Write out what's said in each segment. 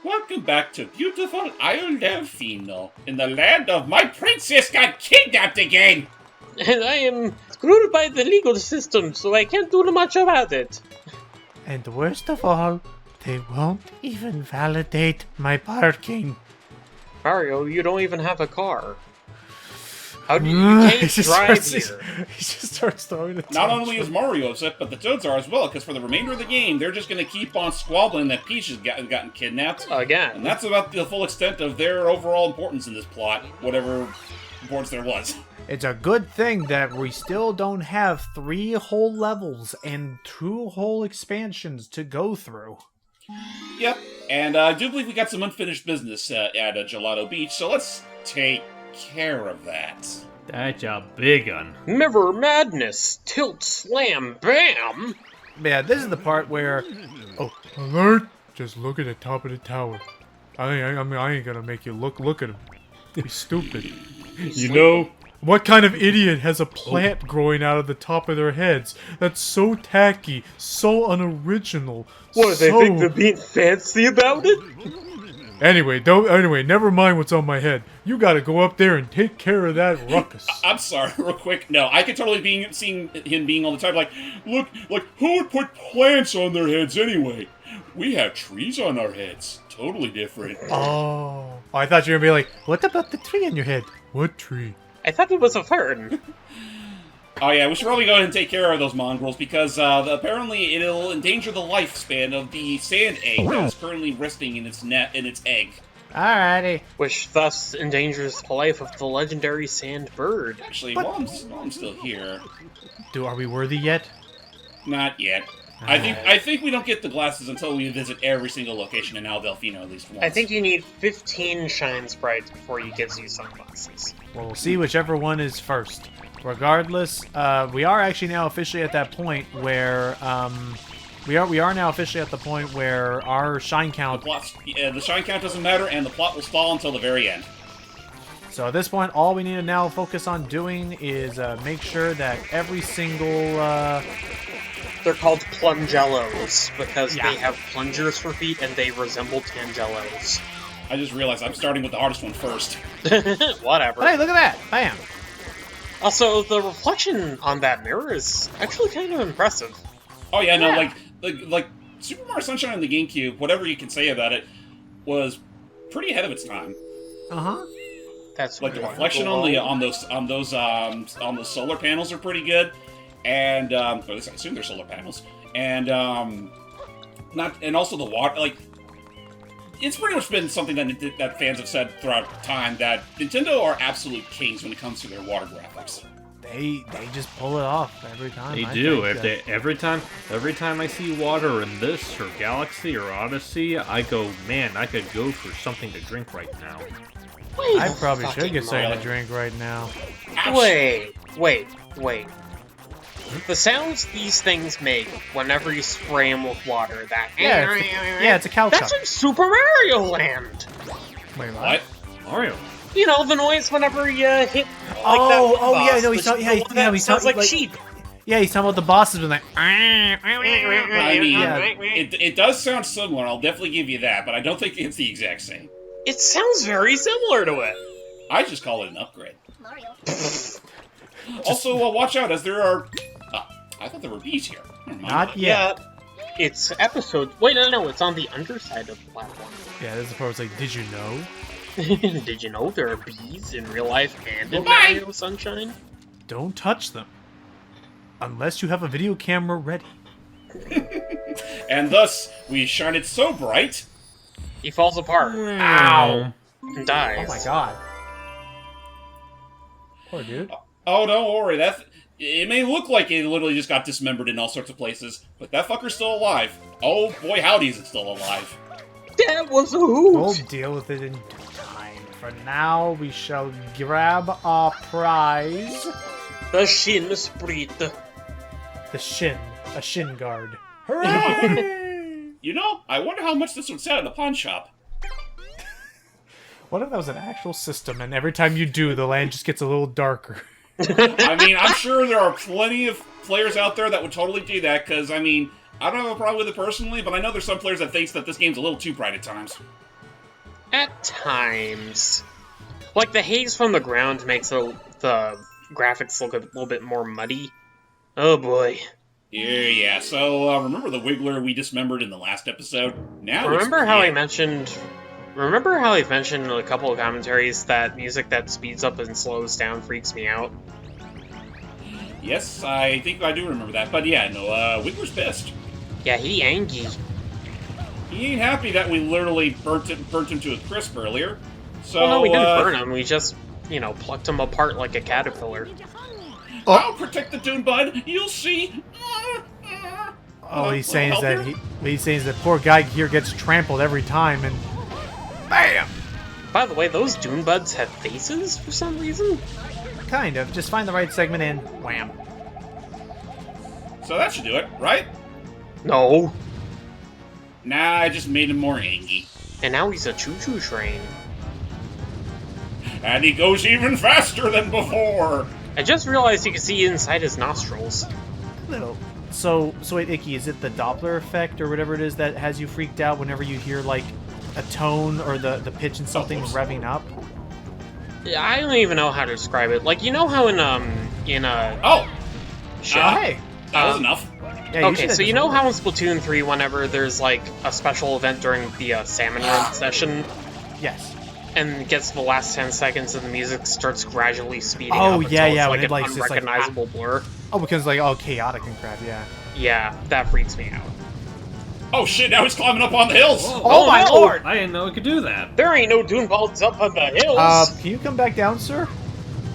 Welcome back to beautiful Isle Delfino, in the land of my princess got kidnapped again! And I am screwed by the legal system, so I can't do much about it. And worst of all, they won't even validate my parking. Mario, you don't even have a car. How do you can't drive here? He just starts throwing the Not only is Mario upset, but the Toads are as well, because for the remainder of the game, they're just going to keep on squabbling that Peach has gotten kidnapped. Again. And that's about the full extent of their overall importance in this plot, whatever importance there was. It's a good thing that we still don't have 3 whole levels and 2 whole expansions to go through. Yep, and I do believe we got some unfinished business at Gelato Beach, so let's take care of that. That's a big one. Mirror madness, tilt, slam, bam! Yeah, this is the part where... Oh, alert! Just look at the top of the tower. I ain't gonna make you look at him. He's stupid. You know... What kind of idiot has a plant growing out of the top of their heads? That's so tacky, so unoriginal. What, they think they're being fancy about it? Anyway, never mind what's on my head. You gotta go up there and take care of that ruckus. I'm sorry, real quick. No, I could totally seeing him being all the time like, look, who would put plants on their heads anyway? We have trees on our heads. Totally different. Oh, I thought you were gonna be like, what about the tree on your head? What tree? I thought it was a fern. Oh yeah, we should probably go ahead and take care of those mongrels, because apparently it'll endanger the lifespan of the sand egg that is currently resting in its egg. Alrighty. Which thus endangers the life of the legendary sand bird. Actually, while I'm still here... Are we worthy yet? Not yet. I think we don't get the glasses until we visit every single location in Delfino at least once. I think you need 15 shine sprites before you get you sunglasses. Well, we'll see whichever one is first. Regardless, we are actually now officially at that point where we are now officially at the point where our shine count. The shine count doesn't matter, and the plot will stall until the very end. So at this point, all we need to now focus on doing is make sure that every single. They're called plungellos because they have plungers for feet and they resemble tangelos. I just realized I'm starting with the hardest one first. Whatever. Hey, look at that! Bam! Also, the reflection on that mirror is actually kind of impressive. Oh yeah, no, like Super Mario Sunshine on the GameCube, whatever you can say about it, was pretty ahead of its time. That's like the reflection on those solar panels are pretty good. And at least I assume they're solar panels, and also the water. Like, it's pretty much been something that fans have said throughout time that Nintendo are absolute kings when it comes to their water graphics. They just pull it off every time. They do. Every time I see water in this or Galaxy or Odyssey, I go, man, I could go for something to drink right now. I probably should get something to drink right now. Wait. The sounds these things make whenever you spray them with water, it's a cow chuck. That's in Super Mario Land! Wait, what? Mario? You know, the noise whenever you hit he's sounds like sheep. Yeah, he's talking about the bosses being like... I mean, it does sound similar, I'll definitely give you that, but I don't think it's the exact same. It sounds very similar to it. I just call it an upgrade. Mario. Also, watch out, as there are... I thought there were bees here. Not yet. Yeah, it's episode... Wait, no, it's on the underside of the platform. Yeah, this is the part where it's like, did you know? Did you know there are bees in real life and in Mario Sunshine? Don't touch them. Unless you have a video camera ready. And thus, we shine it so bright... He falls apart. Ow! And dies. Oh my god. Poor dude. Oh, don't worry, it may look like it literally just got dismembered in all sorts of places, but that fucker's still alive. Oh boy, howdy is it still alive. That was a hoot! We'll deal with it in due time. For now, we shall grab our prize. The Shin Sprite. A shin guard. Hooray! You know, I wonder how much this would sell at the pawn shop. What if that was an actual system, and every time you do, the land just gets a little darker? I mean, I'm sure there are plenty of players out there that would totally do that, because, I mean, I don't have a problem with it personally, but I know there's some players that think that this game's a little too bright at times. At times. Like, the haze from the ground makes the graphics look a little bit more muddy. Oh boy. Yeah. So, remember the Wiggler we dismembered in the last episode? Now Remember how I mentioned in a couple of commentaries that music that speeds up and slows down freaks me out? Yes, I think I do remember that. But yeah, no, Wiggler's pissed. Yeah, he angry. He ain't happy that we literally burnt him to a crisp earlier. So, Well, no, we didn't burn him. We just, plucked him apart like a caterpillar. I'll protect the Dune Bud. You'll see. Oh, he's saying that poor guy here gets trampled every time, and bam! By the way, those Dune Buds have faces for some reason? Kind of. Just find the right segment and wham. So that should do it, right? No. Nah, I just made him more angry. And now he's a choo-choo train. And he goes even faster than before. I just realized you can see inside his nostrils. Little. So wait, Icky, is it the Doppler effect or whatever it is that has you freaked out whenever you hear like a tone or the pitch in something revving up? Yeah, I don't even know how to describe it. Like, you know how in shit. Hey. That was enough. Yeah, Okay, so you know how in Splatoon 3, whenever there's like a special event during the salmon run session, Yes. and gets to the last 10 seconds and the music starts gradually speeding Oh, up yeah, until yeah, it's when like it, an like, just, like, unrecognizable blur? Oh, because like all chaotic and crap, yeah. Yeah, that freaks me out. Oh shit, now he's climbing up on the hills. Oh my no! lord! I didn't know it could do that. There ain't no Dune Balls up on the hills! Can you come back down, sir?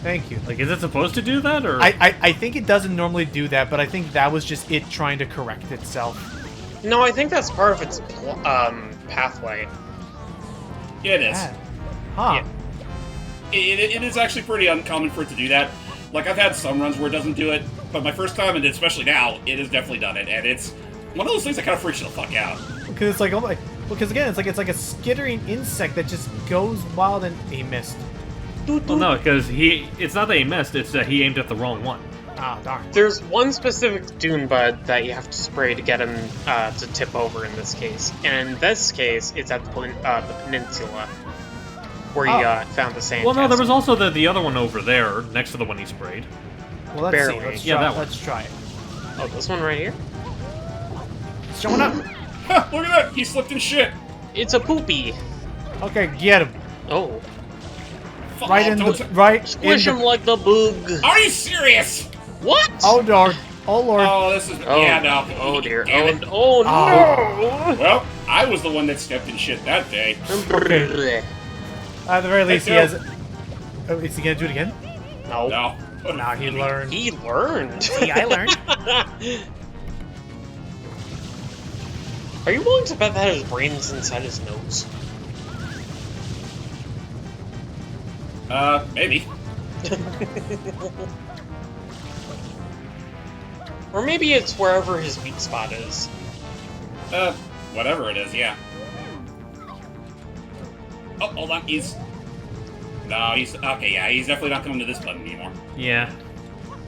Thank you. Like, is it supposed to do that, or? I think it doesn't normally do that, but I think that was just it trying to correct itself. No, I think that's part of its pathway. Yeah, it is. Yeah. Huh. Yeah. It is actually pretty uncommon for it to do that. Like, I've had some runs where it doesn't do it, but my first time, and especially now, it has definitely done it, and it's one of those things that kind of freaks you the fuck out. Because it's like, oh my... Because again, it's like a skittering insect that just goes wild and... He missed. Well, no, because it's not that he missed, it's that he aimed at the wrong one. Ah, darn. There's one specific Dune Bud that you have to spray to get him to tip over in this case. And in this case, it's at the peninsula, where he found the sand Well, no, there castle. was also the other one over there, next to the one he sprayed. Well, let's Barely. see. Let's Yeah, try, that one. let's try it. Oh, this one right here? It's showing up. Ha! Look at that! He slipped in shit! It's a poopy. Okay, get him. Oh. Fuck Right off, in don't the... Right Squish in him the... like the boog. Are you serious? What? Oh, darn. Oh, Lord. Oh, this is... Oh, yeah, no. Oh, dear. Damn it. Oh, no. Well, I was the one that stepped in shit that day. At the very least, he Hey, has... Oh, is he gonna do it again? No. No. Nah, he learned. He learned. See, I learned. Are you willing to bet that his brain's inside his nose? Maybe. Or maybe it's wherever his weak spot is. Whatever it is, yeah. Oh, hold on, No, okay, yeah, he's definitely not coming to this button anymore. Yeah.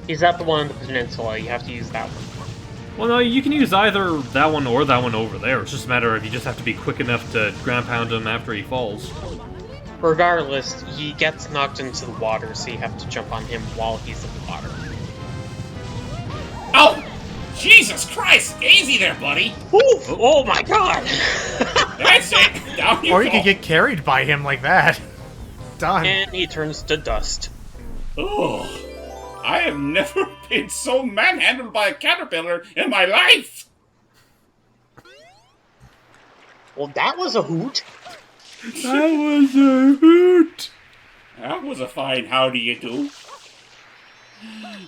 He's at the one on the peninsula. You have to use that one. Well, no, you can use either that one or that one over there. It's just a matter of you just have to be quick enough to ground pound him after he falls. Regardless, he gets knocked into the water, so you have to jump on him while he's in the water. Oh! Jesus Christ! Easy there, buddy! Oof! Oh my god! That's it! Down you Or go! you could get carried by him like that. Done. And he turns to dust. Oh, I have never been so manhandled by a caterpillar in my life! Well, that was a hoot. That was a hoot. That was a fine how do you do.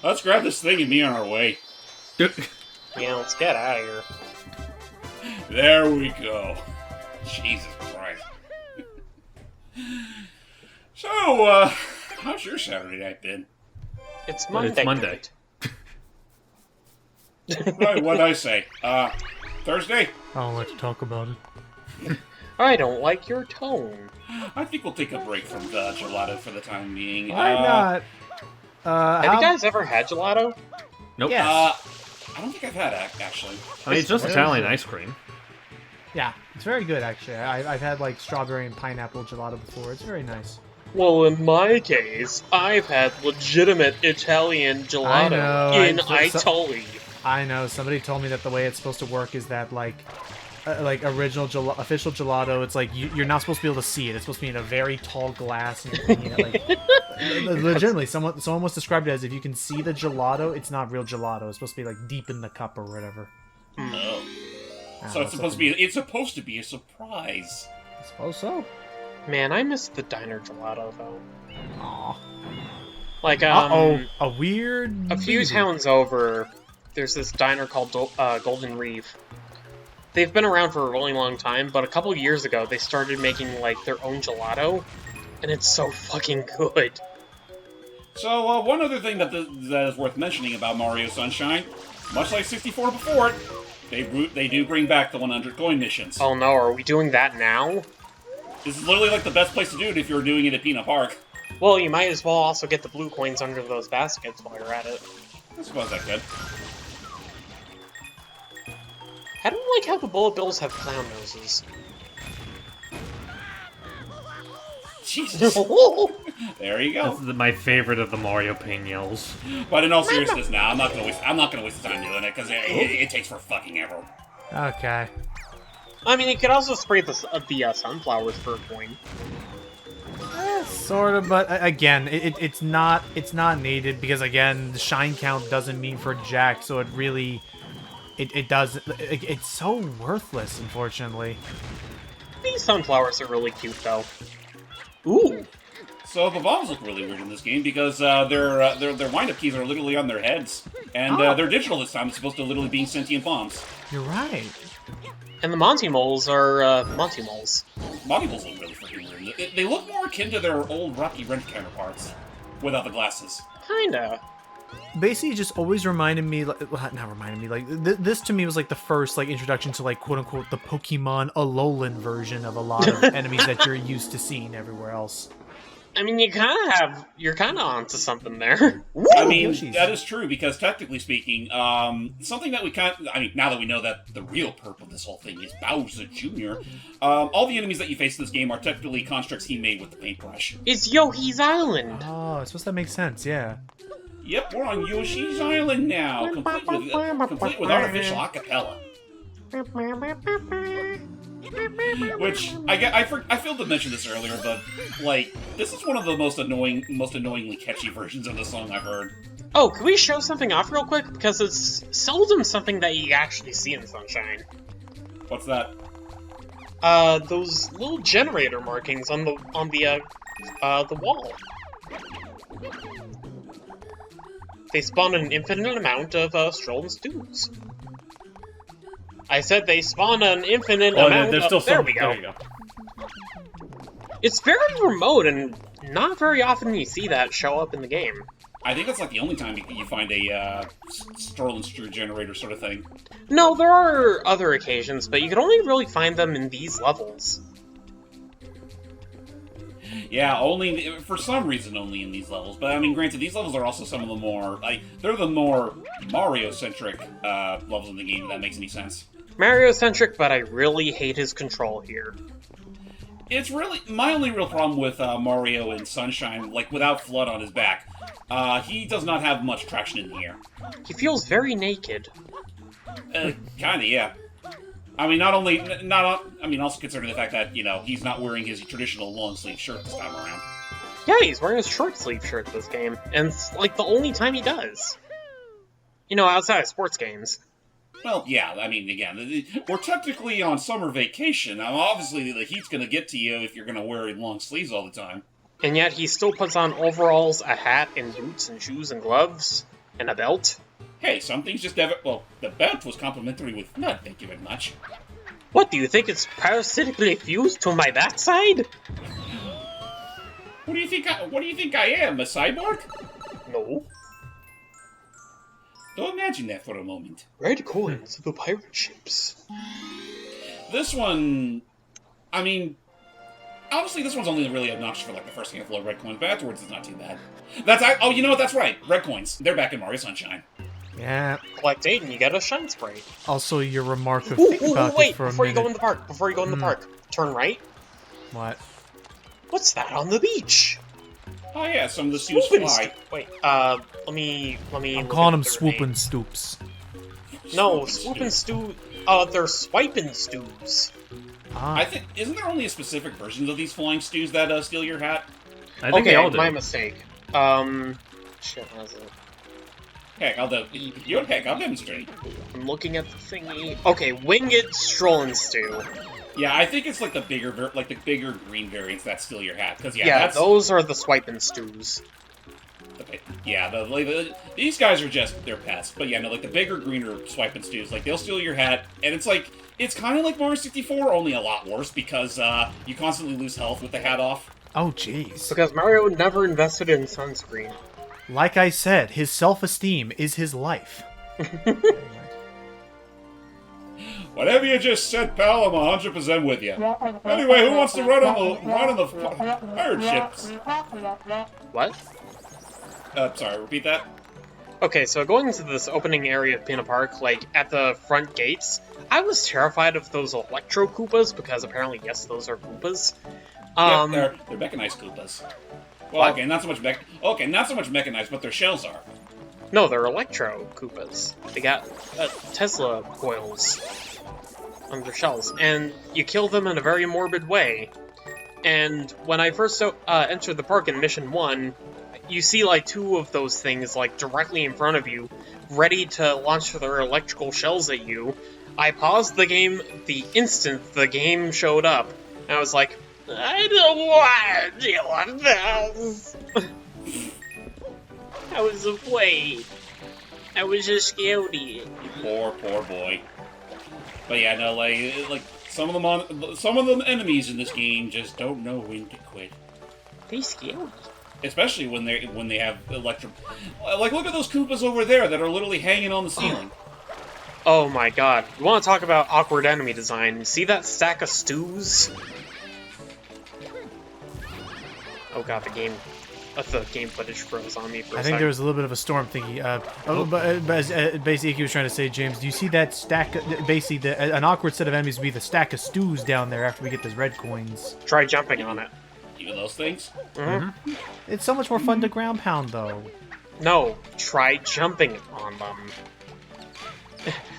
Let's grab this thing and be on our way. Yeah, let's get out of here. There we go. Jesus Christ. So, how's your Saturday night been? It's Monday. It's Monday. What'd I say? Thursday? I don't like to talk about it. I don't like your tone. I think we'll take a break from the gelato for the time being. Why not? Have you guys ever had gelato? Nope. Yes. I don't think I've had it, actually. I mean, it's just Italian ice cream. Yeah, it's very good actually. I've had like strawberry and pineapple gelato before. It's very nice. Well, in my case, I've had legitimate Italian gelato in Italy. I know. Somebody told me that the way it's supposed to work is that like original official gelato, it's like you're not supposed to be able to see it. It's supposed to be in a very tall glass. And you're drinking it, like, legitimately, someone was described it as if you can see the gelato, it's not real gelato. It's supposed to be like deep in the cup or whatever. Oh. So it's supposed to be a surprise. I suppose so. Man, I miss the diner gelato though. Aw. Like a few towns over, there's this diner called Golden Reeve. They've been around for a really long time, but a couple years ago they started making like their own gelato, and it's so fucking good. So one other thing that is worth mentioning about Mario Sunshine, much like 64 before it, they do bring back the 100 coin missions. Oh no, are we doing that now? This is literally like the best place to do it if you're doing it at Pinna Park. Well, you might as well also get the blue coins under those baskets while you're at it. I suppose I could. I don't like how the bullet bills have clown noses. Jesus. There you go. That's my favorite of the Mario Pain yells. But in all seriousness, now I'm not gonna waste the time doing it because it takes for fucking ever. Okay. I mean, you could also spray the sunflowers for a coin. Sort of, but again, it's not needed because again, the shine count doesn't mean for jack, so it really, it's so worthless, unfortunately. These sunflowers are really cute, though. Ooh. So the bombs look really weird in this game because their wind-up keys are literally on their heads, and they're digital this time. It's supposed to literally be sentient bombs. You're right. And the Monty Moles are Monty Moles. Monty Moles look really freaking weird. They look more akin to their old Rocky Rent counterparts, without the glasses. Kinda. Basically, it just always reminded me, like, this to me was like the first like introduction to like quote unquote the Pokemon Alolan version of a lot of enemies that you're used to seeing everywhere else. I mean, you're kind of onto something there. I mean, that is true, because technically speaking, something that now that we know that the real purpose of this whole thing is Bowser Jr., all the enemies that you face in this game are technically constructs he made with the paintbrush. It's Yoshi's Island! Oh, I suppose that makes sense, yeah. Yep, we're on Yoshi's Island now, complete with artificial acapella. Which I failed to mention this earlier, but like this is one of the most annoyingly catchy versions of the song I've heard. Oh, can we show something off real quick? Because it's seldom something that you actually see in Sunshine. What's that? Those little generator markings on the wall. They spawn an infinite amount of Strollen stews. I said they spawn an infinite amount there's still of... There some... we go. There you go. It's very remote, and not very often you see that show up in the game. I think that's like the only time you find a Strollen stew generator sort of thing. No, there are other occasions, but you can only really find them in these levels. Yeah, for some reason only in these levels. But I mean, granted, these levels are also some of the more, they're the more Mario-centric levels in the game, if that makes any sense. Mario-centric, but I really hate his control here. It's really, my only real problem with Mario in Sunshine, like without F.L.U.D. on his back, he does not have much traction in the air. He feels very naked. Kinda, yeah. I mean, also considering the fact that, he's not wearing his traditional long-sleeve shirt this time around. Yeah, he's wearing a short-sleeve shirt this game, and it's, like, the only time he does. Outside of sports games. Well, yeah, I mean, again, we're technically on summer vacation. Now, obviously, the heat's gonna get to you if you're gonna wear long sleeves all the time. And yet, he still puts on overalls, a hat, and boots, and shoes, and gloves, and a belt. Hey, some things just have it. Well, the belt was complimentary with F.L.U.D., thank you very much. What, do you think it's parasitically fused to my backside? What do you think I am, a cyborg? No. Don't imagine that for a moment. Red coins of the pirate ships. This one, I mean, honestly, this one's only really obnoxious for like the first handful of red coins, but afterwards it's not too bad. You know what? That's right. Red coins. They're back in Mario Sunshine. Yeah. Collect 8 and you get a Shine Sprite. Also, your remark of Ooh, think about wait, it for a before you minute. go in the park, turn right. What? What's that on the beach? Oh yeah, some of the stews Swoopin' fly. Wait, let me. I'm look calling at them their swooping name. stoops. No, swooping stew. They're swiping stews. I think isn't there only a specific versions of these flying stews that steal your hat? I think Okay, they all do. my mistake. Shit, how's it? Heck, I'll demonstrate. I'm looking at the thingy. Okay, winged strolling stew. Yeah, I think it's like the bigger green variants that steal your hat. Because Yeah, that's those are the swiping stews. these guys are just they're pests. But yeah, no, like the bigger greener swiping stews, like they'll steal your hat, and it's kind of like Mario 64, only a lot worse because you constantly lose health with the hat off. Oh, jeez. Because Mario never invested in sunscreen. Like I said, his self-esteem is his life. Whatever you just said, pal, I'm 100% with you. Anyway, who wants to run on the pirate ships? What? Sorry, repeat that. Okay, so going into this opening area of Pinna Park, like, at the front gates, I was terrified of those Electro Koopas, because apparently, yes, those are Koopas. They're mechanized Koopas. Well, What? okay, not so much mechanized, but their shells are. No, they're Electro Koopas. They got Tesla coils on their shells, and you kill them in a very morbid way. And when I first entered the park in Mission 1, you see, like, 2 of those things, like, directly in front of you, ready to launch their electrical shells at you. I paused the game the instant the game showed up, and I was like, I don't want to deal with this! I was afraid. I was just scared. Poor boy. But yeah, no, like some of the enemies in this game just don't know when to quit. They scared. Especially when they have electric. Like, look at those Koopas over there that are literally hanging on the ceiling. Oh my god. You want to talk about awkward enemy design? See that stack of stews? Oh god, the game footage froze on me for a I second. think there was a little bit of a storm thingy. But as basically he was trying to say, James, do you see that stack? Basically, an awkward set of enemies would be the stack of stews down there after we get those red coins. Try jumping on it. Even those things. Mm-hmm. It's so much more fun to ground pound, though. No, try jumping on them.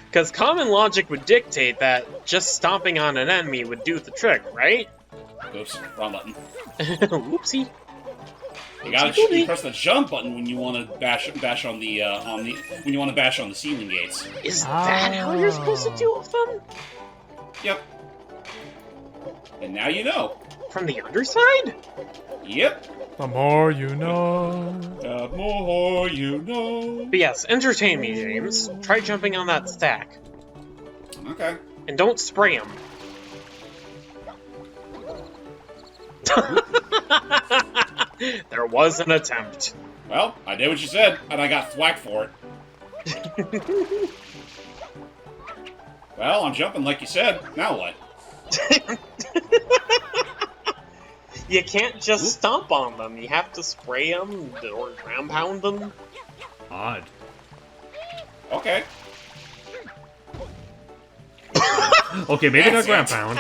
Because common logic would dictate that just stomping on an enemy would do the trick, right? Oops, wrong button. Whoopsie. You press the jump button when you want to bash on the ceiling gates. Is that how you're supposed to deal with them? Yep. And now you know. From the underside? Yep. The more you know. The more you know. But yes, entertain me, James. Try jumping on that stack. Okay. And don't spray him. There was an attempt. Well, I did what you said, and I got thwacked for it. Well, I'm jumping like you said. Now what? You can't just stomp on them. You have to spray them or ground pound them. Odd. Okay. Okay, maybe not ground pound.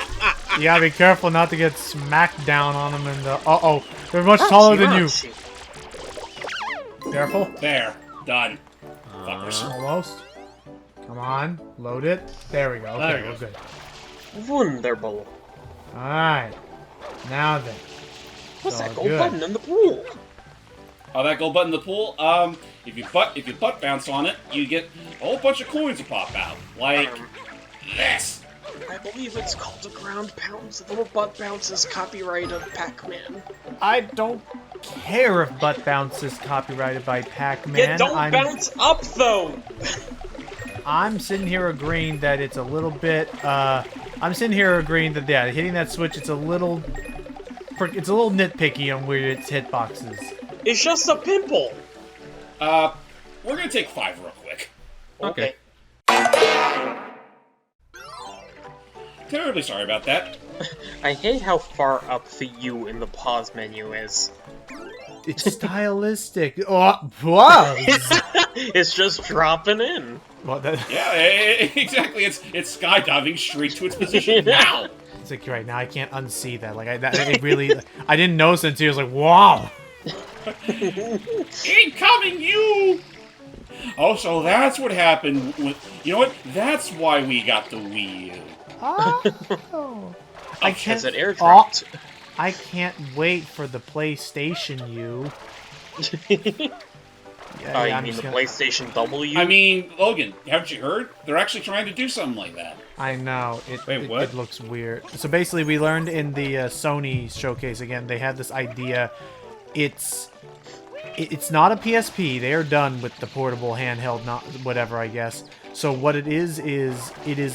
You gotta be careful not to get smacked down on them and uh-oh. They're much taller than you. Careful. There. Done. Fuckers. Almost. Come on. Load it. There we go. Okay, There you go. good. Wonderful. Alright. Now then. What's that Oh, gold good. button in the pool? Oh, that gold button in the pool. If you butt bounce on it, you get a whole bunch of coins to pop out. Like this. I believe it's called a ground pound. The butt bounce is copyright of Pac-Man. I don't care if butt bounce is copyrighted by Pac-Man. You don't bounce up, though! I'm sitting here agreeing that it's a little bit, I'm sitting here agreeing that, yeah, hitting that switch, it's a little nitpicky on where its hitbox is. It's just a pimple! We're gonna take 5 real quick. Okay. Terribly sorry about that. I hate how far up the U in the pause menu is. It's stylistic. Oh, wow. It's just dropping in. Well, that, Yeah, exactly. It's skydiving straight to its position now. it's like right now I can't unsee that. Like it really, I didn't notice until I was like, wow. Incoming, you! Oh, so that's what happened with... You know what? That's why we got the Wii U. Oh. I Because it Oh, airdropped. I can't wait for the PlayStation U. Oh, you I'm mean just the gonna- PlayStation W? I mean, Logan, haven't you heard? They're actually trying to do something like that. I know. Wait, what? It looks weird. So basically, we learned in the Sony showcase again, they had this idea. It's not a PSP. They are done with the portable handheld, not whatever, I guess. So what it is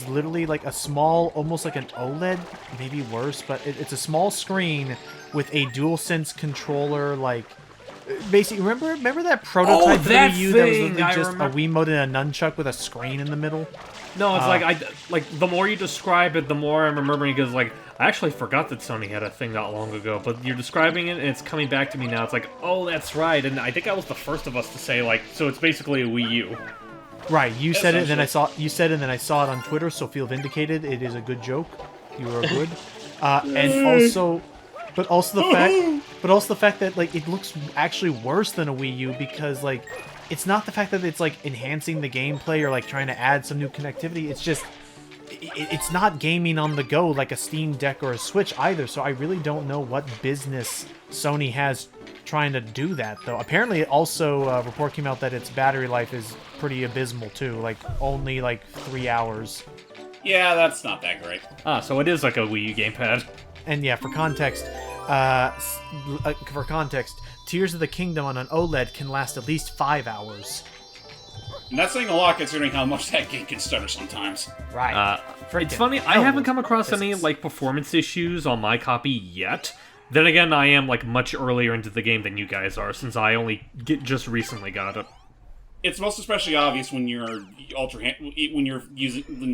literally like a small, almost like an OLED, maybe worse, but it's a small screen with a DualSense controller, like basically. Remember that prototype for the that Wii U that was thing! literally I just a remember- Wiimote and a nunchuck with a screen in the middle? No, it's like the more you describe it, the more I'm remembering, because like I actually forgot that Sony had a thing not long ago, but you're describing it and it's coming back to me now. It's like, oh, that's right, and I think I was the first of us to say like, so it's basically a Wii U. Right, you said it, and then Essentially. I saw it on Twitter. So feel vindicated. It is a good joke. You are good, and also the fact that like it looks actually worse than a Wii U because like it's not the fact that it's like enhancing the gameplay or like trying to add some new connectivity. It's just it's not gaming on the go like a Steam Deck or a Switch either. So I really don't know what business Sony has trying to do that though. Apparently, also a report came out that its battery life is pretty abysmal too, like only like 3 hours. Yeah, that's not that great. Ah, so it is like a Wii U gamepad. And yeah, for context, Tears of the Kingdom on an OLED can last at least 5 hours. And that's saying a lot considering how much that game can stutter sometimes. Right. It's funny, I haven't come across any like performance issues on my copy yet. Then again, I am like much earlier into the game than you guys are, since I only just recently got it. It's most especially obvious when you're when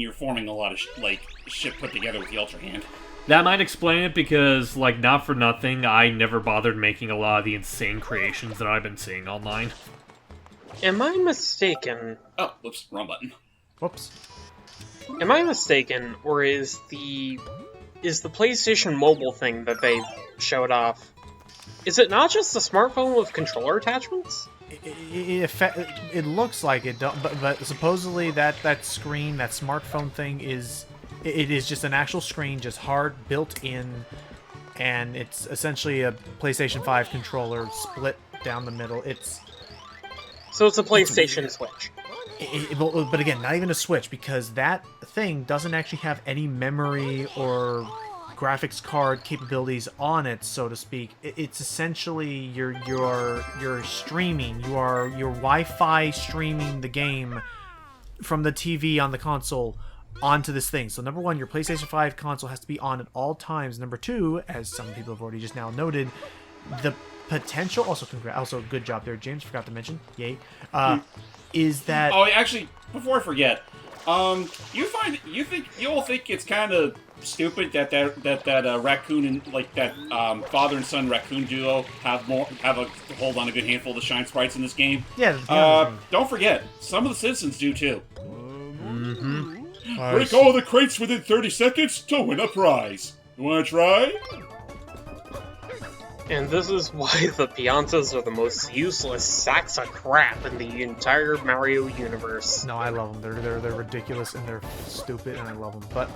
you're forming a lot of shit put together with the Ultra Hand. That might explain it because, like, not for nothing, I never bothered making a lot of the insane creations that I've been seeing online. Am I mistaken? Oh, whoops, wrong button. Whoops. Am I mistaken, or is the PlayStation Mobile thing that they showed off? Is it not just a smartphone with controller attachments? It looks like it, but supposedly that screen, that smartphone thing is just an actual screen, just hard built in, and it's essentially a PlayStation 5 controller split down the middle. So it's a PlayStation Switch. But again, not even a Switch, because that thing doesn't actually have any memory or graphics card capabilities on it, so to speak. It's essentially you're streaming, you're Wi-Fi streaming the game from the TV on the console onto this thing. So number one, your PlayStation 5 console has to be on at all times. Number two, as some people have already just now noted, the potential, also good job there, James, forgot to mention, yay, is that... Oh, actually, before I forget, you'll think it's kind of stupid that raccoon and like that father and son raccoon duo have a hold on a good handful of the shine sprites in this game. Yeah. Don't forget, some of the citizens do too. Mm-hmm. Break all the crates within 30 seconds to win a prize. You wanna try? And this is why the Piantas are the most useless sacks of crap in the entire Mario universe. No, I love them. They're ridiculous and they're stupid, and I love them. But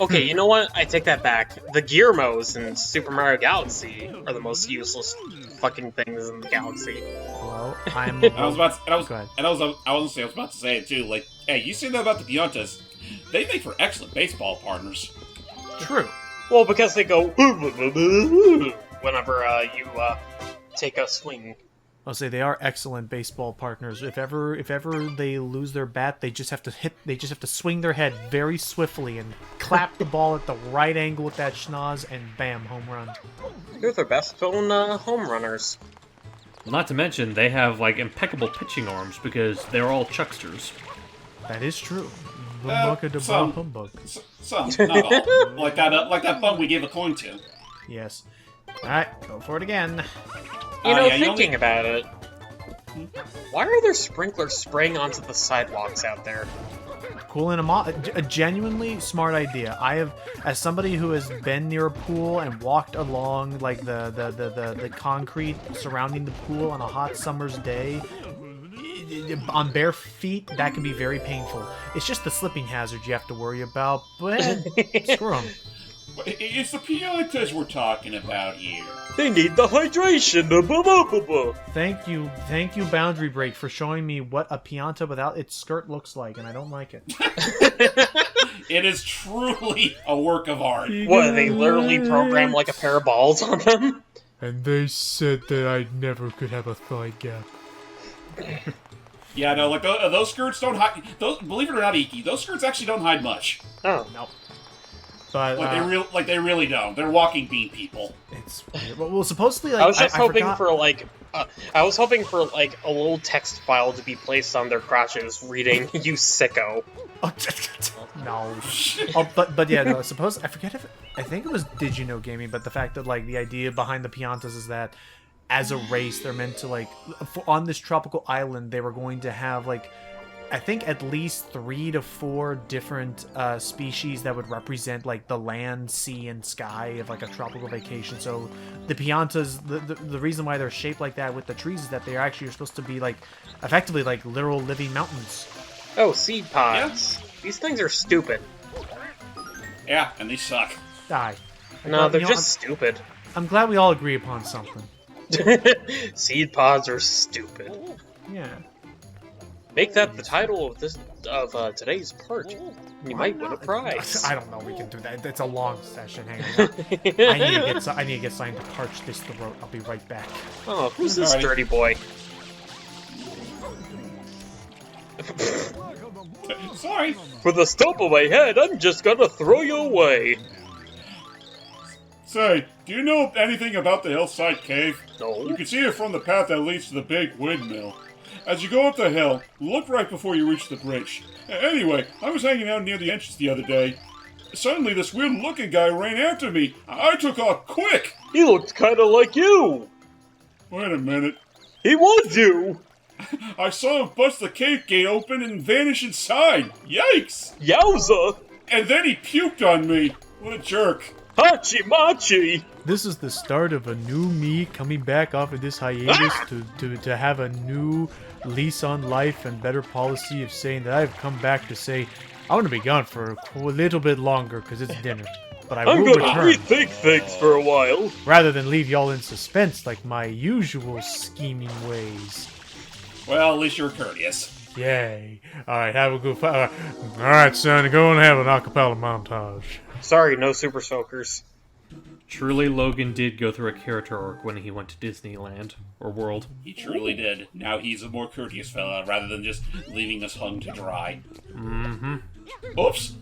Okay, you know what? I take that back. The Gearmos in Super Mario Galaxy are the most useless fucking things in the galaxy. well, I'm. I was about to say it too. Like, hey, you say that about the Piantas? They make for excellent baseball partners. True. Well, because they go whenever you take a swing. I'll say they are excellent baseball partners. If ever they lose their bat, they just have to swing their head very swiftly and clap the ball at the right angle with that schnoz, and bam, home run. They're their best known home runners. Not to mention, they have like impeccable pitching arms because they're all chucksters. That is true. Some, Humbug. some, not all. like that bum we gave a coin to. Yes. All right, go for it again. You know, yeah, you thinking only- about it, why are there sprinklers spraying onto the sidewalks out there? Cooling them off. A genuinely smart idea. I have, as somebody who has been near a pool and walked along like the concrete surrounding the pool on a hot summer's day, on bare feet, that can be very painful. It's just the slipping hazard you have to worry about, but screw them. It's the piantas we're talking about here. They need the hydration. Thank you, Boundary Break, for showing me what a pianta without its skirt looks like, and I don't like it. It is truly a work of art. What, they literally program like a pair of balls on them? And they said that I never could have a thigh gap. Yeah, no, like those skirts don't hide. Believe it or not, Iki, those skirts actually don't hide much. Oh. Nope. But They really don't. They're walking bean people. it's weird. Well, supposedly, like, I was just hoping forgot- for like, I was hoping for like a little text file to be placed on their crotches, reading "You sicko." No. Oh, but yeah, no. I forget if I think it was Did You Know Gaming, but the fact that like the idea behind the piantas is that as a race they're meant to like on this tropical island they were going to have like I think at least 3 to 4 different species that would represent like the land, sea, and sky of like a tropical vacation. So the piantas, the reason why they're shaped like that with the trees is that they actually are supposed to be like effectively like literal living mountains. Oh, seed pods. Yeah. These things are stupid. Yeah, and they suck. Die. No, they're You know, just stupid. I'm glad we all agree upon something. Seed pods are stupid. Yeah. Make that the title of today's part. You might win a prize. I don't know. We can do that. It's a long session. Hang on. I need to get something to parch this throat. I'll be right back. Oh, who's this Alrighty. dirty boy? Sorry. For the stump of my head, I'm just gonna throw you away. Say, do you know anything about the Hillside Cave? No. You can see it from the path that leads to the big windmill. As you go up the hill, look right before you reach the bridge. Anyway, I was hanging out near the entrance the other day. Suddenly, this weird-looking guy ran after me. I took off quick. He looked kinda like you. Wait a minute. He was you. I saw him bust the cave gate open and vanish inside. Yikes! Yowza. And then he puked on me. What a jerk. Hachi machi. This is the start of a new me coming back off of this hiatus to have a new lease on life and better policy of saying that I've come back to say I want to be gone for a little bit longer because it's dinner. But I will return rethink things for a while. rather than leave y'all in suspense like my usual scheming ways. Well, at least you're courteous. Yay. Alright, have a good Alright, son, go and have an acapella montage. Sorry, no super soakers. Truly, Logan did go through a character arc when he went to Disneyland, or World. He truly did. Now he's a more courteous fella, rather than just leaving us hung to dry. Mm-hmm. Oops!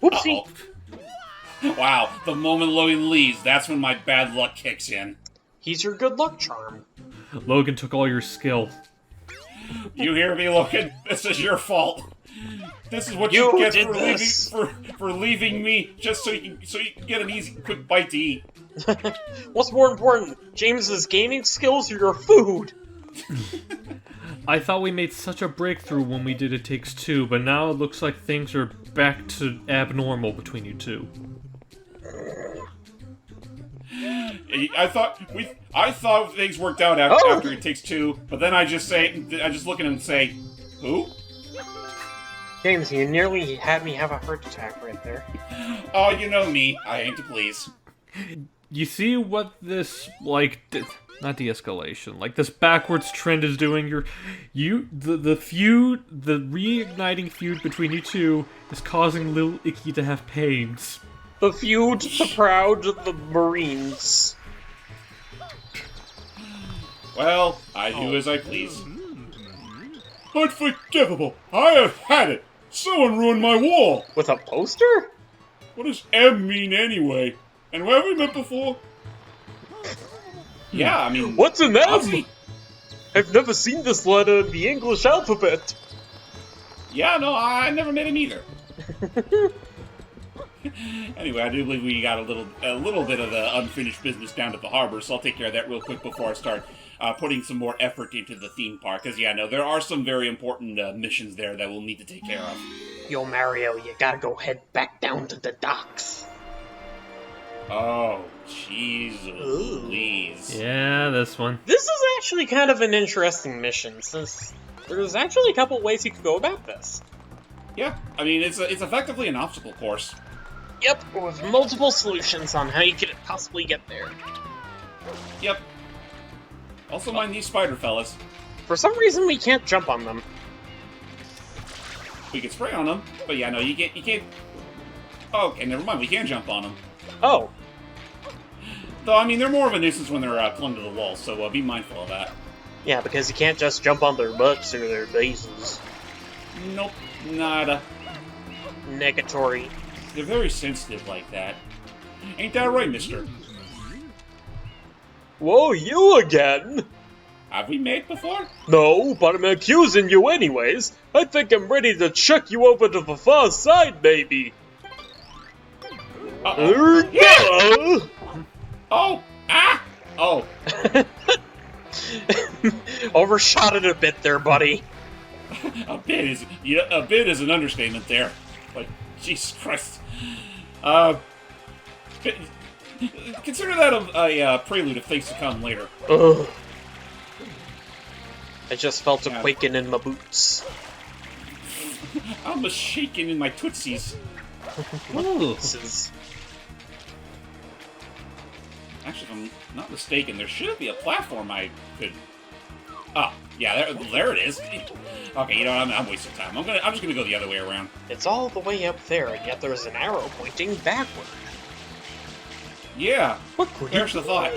Whoopsie. Uh-oh. Wow, the moment Logan leaves, that's when my bad luck kicks in. He's your good luck charm. Logan took all your skill. You hear me, Logan? This is your fault. This is what You you get did for this. leaving me, just so you can get an easy, quick bite to eat. What's more important, James's gaming skills or your food? I thought we made such a breakthrough when we did It Takes Two, but now it looks like things are back to abnormal between you two. I thought things worked out after It Takes Two, but then I just look at him and say, who? James, you nearly had me have a heart attack right there. Oh, you know me. I aim to please. You see what this, like, not de-escalation, like this backwards trend is doing? The feud, the reigniting feud between you two is causing Lil Icky to have pains. The feud, the proud, the Marines. Well, I do as I please. Unforgivable! I have had it! Someone ruined my wall! With a poster? What does M mean anyway? And have we met before? Yeah, I mean... What's an M? obviously- I've never seen this letter in the English alphabet. Yeah, no, I never met him either. Anyway, I do believe we got a little bit of the unfinished business down at the harbor, so I'll take care of that real quick before I start putting some more effort into the theme park. Because, yeah, no, there are some very important missions there that we'll need to take care of. Yo, Mario, you gotta go head back down to the docks. Oh, jeez Louise. Yeah, this one. This is actually kind of an interesting mission, since there's actually a couple ways you could go about this. Yeah, I mean, it's effectively an obstacle course. Yep, with multiple solutions on how you could possibly get there. Yep. Also mind these spider fellas. For some reason, we can't jump on them. We can spray on them, but yeah, no, you can't... Oh, okay, never mind, we can jump on them. Oh. Though, I mean, they're more of a nuisance when they're clung to the wall, so be mindful of that. Yeah, because you can't just jump on their butts or their bases. Nope, nada. Negatory. They're very sensitive like that. Ain't that right, mister? Whoa, you again? Have we met before? No, but I'm accusing you anyways. I think I'm ready to chuck you over to the far side, maybe. Uh-oh. Yeah. Oh! Ah! Oh. Overshot it a bit there, buddy. A bit is an understatement there. Like, Jesus Christ. Consider that a prelude of things to come later. Ugh. I just felt a quaking in my boots. I'm a shaking in my tootsies. Ooh. This is... Actually, if I'm not mistaken, there should be a platform I could... Oh, yeah, there it is. Okay, you know what, I'm wasting time. I'm just gonna go the other way around. It's all the way up there, and yet there's an arrow pointing backward. Yeah, What could there's the thought.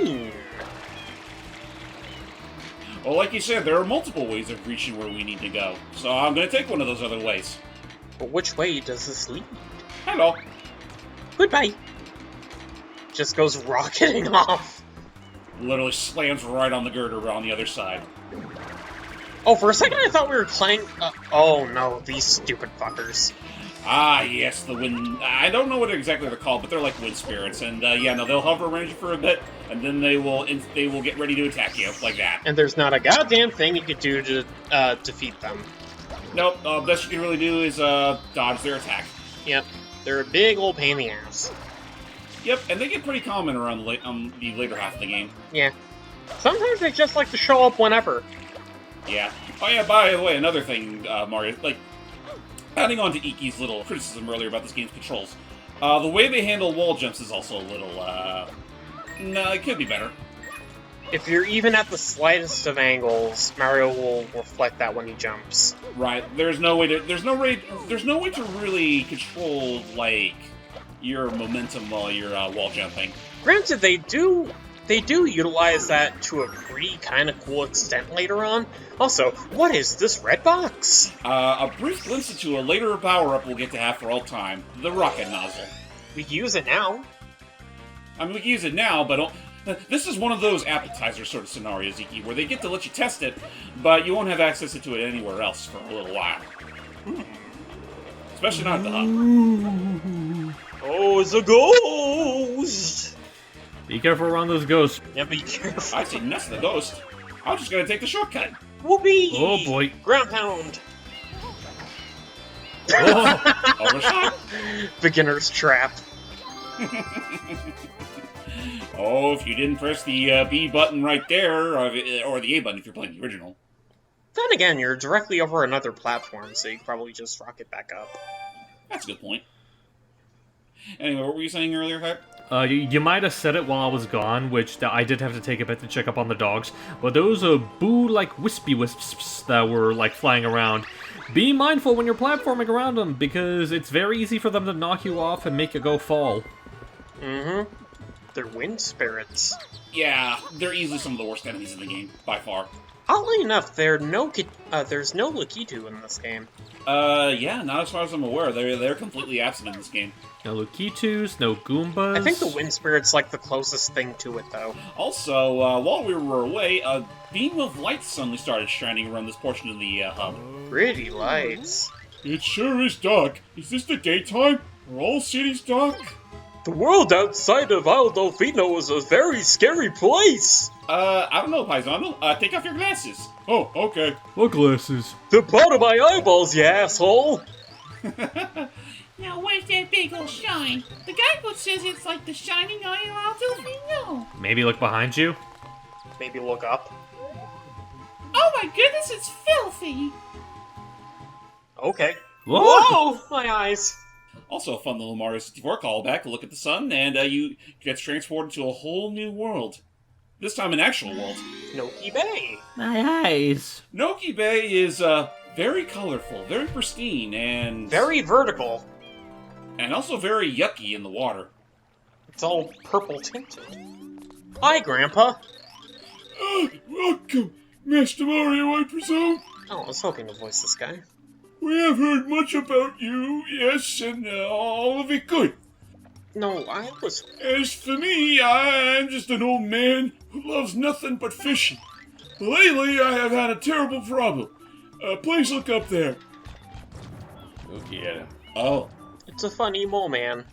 Well, like you said, there are multiple ways of reaching where we need to go. So I'm gonna take one of those other ways. But which way does this lead? Hello. Goodbye. Just goes rocketing off. Literally slams right on the girder on the other side. Oh, for a second I thought we were playing... oh no, these stupid fuckers. Ah, yes, the wind... I don't know what exactly they're called, but they're like wind spirits. And, yeah, no, they'll hover around you for a bit, and then they will get ready to attack you, like that. And there's not a goddamn thing you could do to defeat them. Nope, best you can really do is, dodge their attack. Yep, they're a big old pain in the ass. Yep, and they get pretty common around the later half of the game. Yeah. Sometimes they just like to show up whenever. Yeah. Oh yeah, by the way, another thing, Mario, like, adding on to Iki's little criticism earlier about this game's controls, the way they handle wall jumps is also a little, no, it could be better. If you're even at the slightest of angles, Mario will reflect that when he jumps. Right. There's no way to really control, like, your momentum while you're wall jumping. Granted, they do utilize that to a pretty kind of cool extent later on. Also, what is this red box? A brief glimpse into a later power-up we'll get to have for all time, the rocket nozzle. We can use it now. I mean, we can use it now, but this is one of those appetizer sort of scenarios, Iki, where they get to let you test it, but you won't have access to it anywhere else for a little while. Especially not at the hub. Oh, it's a ghost! Be careful around those ghosts. Yeah, be careful. I say nuts the ghost. I'm just gonna take the shortcut. Whoopee! Oh boy. Ground pound! Oh. Overshot. Beginner's trap. Oh, if you didn't press the B button right there, or the A button if you're playing the original. Then again, you're directly over another platform, so you could probably just rocket back up. That's a good point. Anyway, what were you saying earlier, Hype? You might have said it while I was gone, which I did have to take a bit to check up on the dogs, but those boo-like wispy wisps that were, like, flying around, be mindful when you're platforming around them, because it's very easy for them to knock you off and make you go fall. Mm-hmm. They're wind spirits. Yeah, they're easily some of the worst enemies in the game, by far. Oddly enough, there's no Lakitu in this game. Yeah, not as far as I'm aware. They're completely absent in this game. No Lukitus, no Goombas. I think the wind spirit's like the closest thing to it, though. Also, while we were away, a beam of light suddenly started shining around this portion of the hub. Pretty lights. It sure is dark. Is this the daytime? Are all cities dark? The world outside of Delfino is a very scary place. I don't know, Paisano. Take off your glasses. Oh, okay. What glasses? They're part of my eyeballs, you asshole. Now where's that big old shine? The guidebook says it's like the shining eye of Delfino. Maybe look behind you? Maybe look up. Oh my goodness, it's filthy! Okay. Whoa! Whoa! My eyes. Also a fun little Mario 64 callback. Look at the sun, and you get transported to a whole new world. This time an actual world. Noki Bay. My eyes. Noki Bay is very colorful, very pristine, and Very vertical. and also very yucky in the water. It's all purple tinted. Hi, Grandpa. Welcome, Master Mario, I presume. Oh, I was hoping to voice this guy. We have heard much about you, yes, and all of it good. No, I was... As for me, I'm just an old man who loves nothing but fishing. Lately, I have had a terrible problem. Please look up there. Look at him. Oh. It's a funny mole man.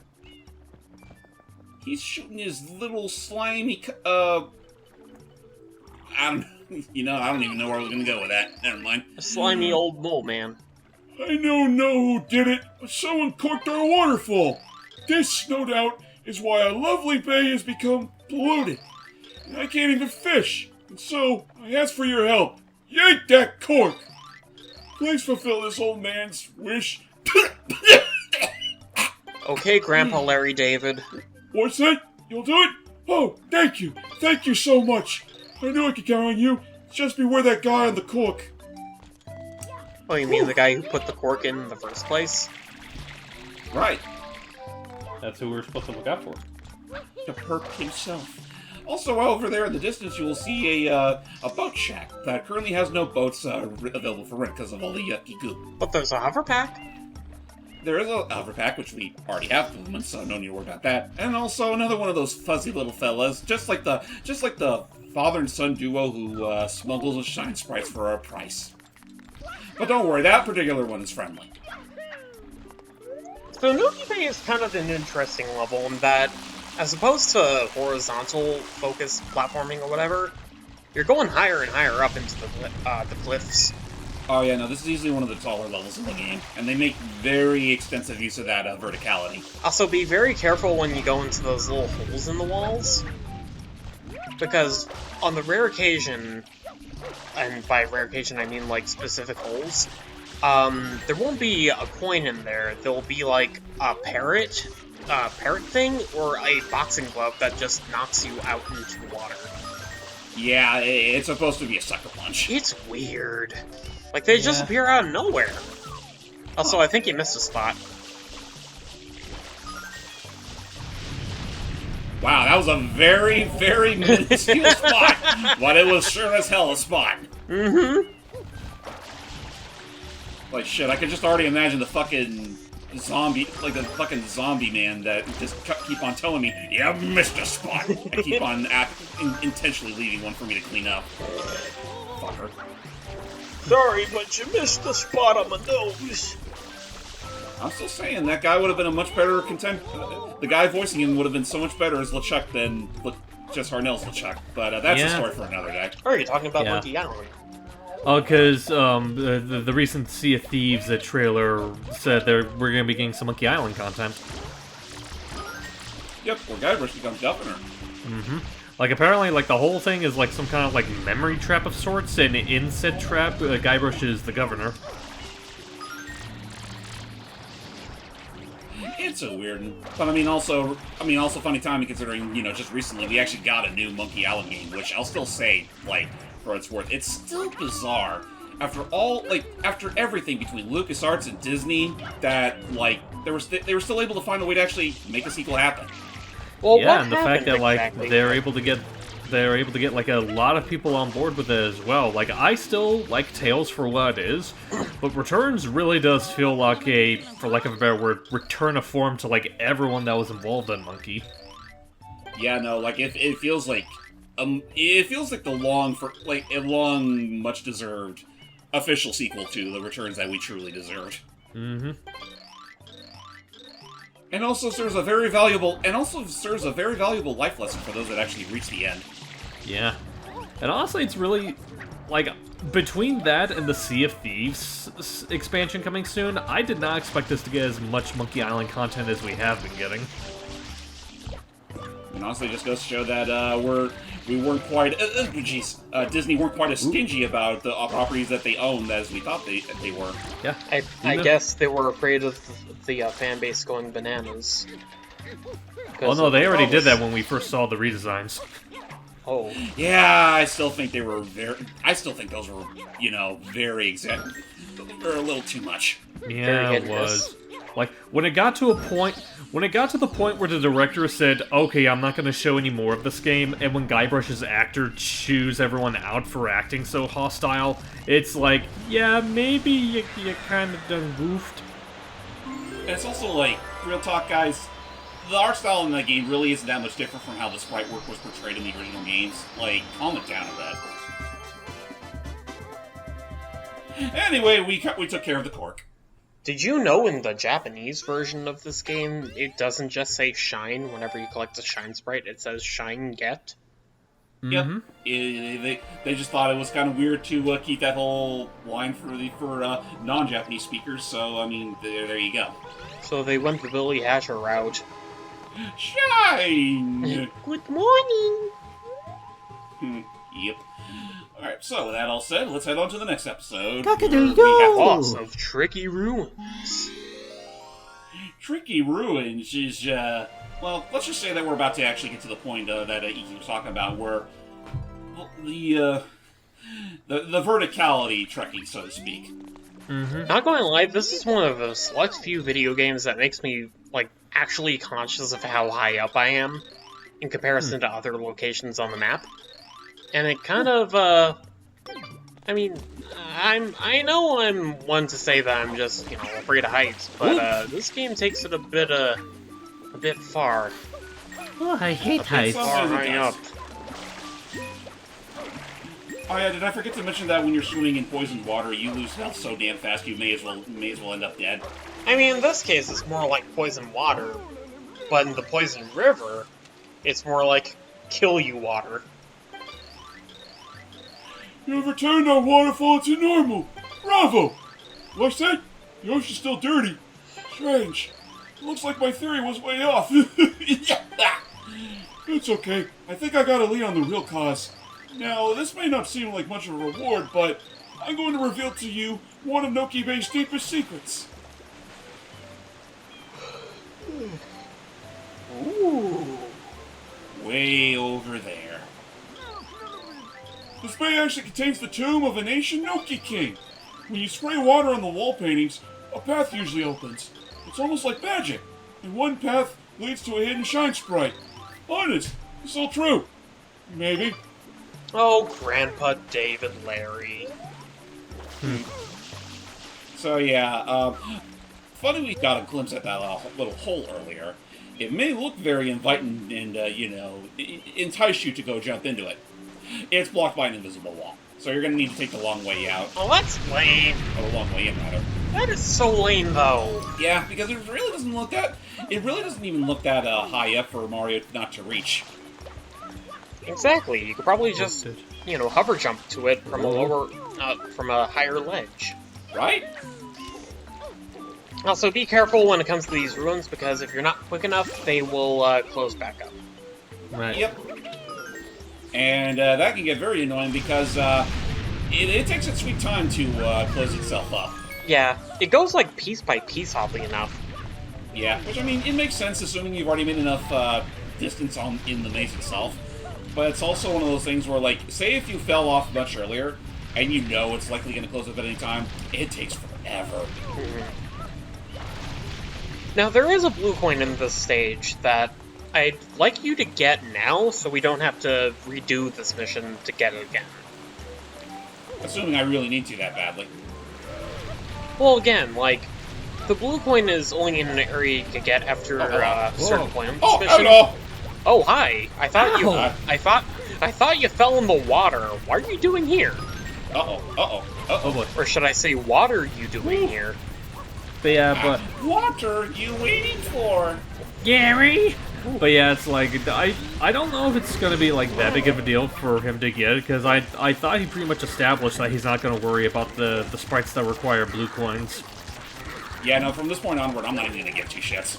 He's shooting his little slimy, I don't I don't even know where I was gonna go with that. Never mind. A slimy old mole man. I don't know who did it, but someone corked our waterfall. This, no doubt, is why our lovely bay has become polluted. And I can't even fish. And so, I ask for your help. Yank that cork! Please fulfill this old man's wish. Okay, Grandpa Larry David. What's that? You'll do it? Oh, thank you. Thank you so much. I knew I could count on you. Just beware that guy on the cork. Oh, you mean the guy who put the cork in the first place? Right. That's who we're supposed to look out for. The perp himself. Also, over there in the distance, you will see a boat shack that currently has no boats available for rent because of all the yucky goop. But there's a hover pack. There is a hover pack, which we already have at the moment, so no need to worry about that. And also another one of those fuzzy little fellas, just like the father and son duo who smuggles and shine sprites for a price. But don't worry, that particular one is friendly. So Noki Bay is kind of an interesting level in that, as opposed to horizontal focused platforming or whatever, you're going higher and higher up into the cliffs. Oh yeah, no, this is easily one of the taller levels in the game, and they make very extensive use of that verticality. Also, be very careful when you go into those little holes in the walls, because on the rare occasion, and by rare occasion I mean like specific holes, there won't be a coin in there. There'll be like a parrot thing, or a boxing glove that just knocks you out into the water. Yeah, it's supposed to be a sucker punch. It's weird. Like, they just appear out of nowhere. Also, I think you missed a spot. Wow, that was a very, very minuscule spot, but it was sure as hell a spot. Mm-hmm. Like, shit, I could just already imagine the fucking zombie, like the fucking zombie man that just keep on telling me, "You missed a spot." I keep on intentionally leaving one for me to clean up. Fucker. Sorry, but you missed the spot on my nose. I'm still saying that guy would have been a much better the guy voicing him would have been so much better as LeChuck than just Harnell's LeChuck. But that's a story for another day. Or are you talking about Monkey Island? Oh, because the recent Sea of Thieves trailer said we're going to be getting some Monkey Island content. Yep, where Guybrush becomes governor. Mm-hmm. Like, apparently, like, the whole thing is, like, some kind of, like, memory trap of sorts, and in said trap, Guybrush is the governor. It's a weird one. But I mean, also funny timing considering, just recently we actually got a new Monkey Island game, which I'll still say, like, for what it's worth, it's still bizarre. After everything between LucasArts and Disney, that, like, they were still able to find a way to actually make a sequel happen. Well, yeah, and the fact that exactly? they're able to get like a lot of people on board with it as well. Like, I still like Tales for what it is, but Returns really does feel like for lack of a better word, return of form to like everyone that was involved in Monkey. Yeah, no, like it feels like a long, much deserved official sequel to the Returns that we truly deserved. Mm-hmm. And also serves a very valuable life lesson for those that actually reach the end. Yeah. And honestly, it's really, like, between that and the Sea of Thieves expansion coming soon, I did not expect us to get as much Monkey Island content as we have been getting. And honestly, it just goes to show that Disney weren't quite as stingy about the properties that they owned as we thought they were. Yeah. I guess they were afraid of the fan base going bananas. Oh no, they already did that when we first saw the redesigns. Oh. Yeah, I still think those were, very exact. Or a little too much. Yeah, it was. Like, when it got to the point where the director said, okay, I'm not going to show any more of this game, and when Guybrush's actor chews everyone out for acting so hostile, it's like, yeah, maybe you kind of done goofed. And it's also like, real talk, guys, the art style in that game really isn't that much different from how the sprite work was portrayed in the original games. Like, calm it down a bit. Anyway, we took care of the cork. Did you know in the Japanese version of this game, it doesn't just say shine whenever you collect a shine sprite, it says shine get? Yep. They just thought it was kind of weird to keep that whole line for non-Japanese speakers, so, I mean, there you go. So they went the Billy Hatcher route. Shine! Good morning! Yep. Alright, so with that all said, let's head on to the next episode. Boss of Tricky Ruins. Tricky Ruins is, well, let's just say that we're about to actually get to the point that Iki was talking about, where the verticality trekking, so to speak. Not going to lie, this is one of the select few video games that makes me, like, actually conscious of how high up I am in comparison to other locations on the map. And it kind of, I mean, I know I'm one to say that I'm just, afraid of heights, but this game takes it a bit far. Oh, I hate heights. Far high up. Oh yeah, did I forget to mention that when you're swimming in poisoned water, you lose health so damn fast you may as well end up dead. I mean, in this case, it's more like poison water, but in the poison river, it's more like kill you water. You've returned our waterfall to normal! Bravo! What's that? Yoshi's still dirty. Strange. It looks like my theory was way off. It's okay. I think I got a lead on the real cause. Now, this may not seem like much of a reward, but I'm going to reveal to you one of Noki Bay's deepest secrets. Ooh. Way over there. This bay actually contains the tomb of an ancient Noki king. When you spray water on the wall paintings, a path usually opens. It's almost like magic, and one path leads to a hidden shine sprite. Honest, it's all true. Maybe. Oh, Grandpa David Larry. So yeah, funny we got a glimpse at that little hole earlier. It may look very inviting and, entice you to go jump into it. It's blocked by an invisible wall, so you're going to need to take the long way out. Oh, that's lame. Or the long way in, rather. That is so lame, though. Yeah, because it really doesn't even look that high up for Mario not to reach. Exactly. You could probably just, hover jump to it from from a higher ledge. Right? Also, be careful when it comes to these ruins, because if you're not quick enough, they will close back up. Right. Yep. And that can get very annoying because it takes its sweet time to close itself up. Yeah, it goes like piece by piece, oddly enough. Yeah, which I mean, it makes sense assuming you've already made enough distance in the maze itself. But it's also one of those things where, like, say if you fell off much earlier, and you know it's likely going to close up at any time, it takes forever. Now, there is a blue coin in this stage that I'd like you to get now, so we don't have to redo this mission to get it again. Assuming I really need to that badly. Well, again, like, the blue coin is only in an area you can get after a certain point on this mission. Hello! Oh, hi! I thought you. Ow. I thought you fell in the water. What are you doing here? Uh-oh. Oh boy. Or should I say, what are you doing here? But yeah, but What are you waiting for? Gary. But yeah, it's like I don't know if it's gonna be like that big of a deal for him to get, because I thought he pretty much established that he's not gonna worry about the sprites that require blue coins. Yeah, no, from this point onward, I'm not even gonna give two shits.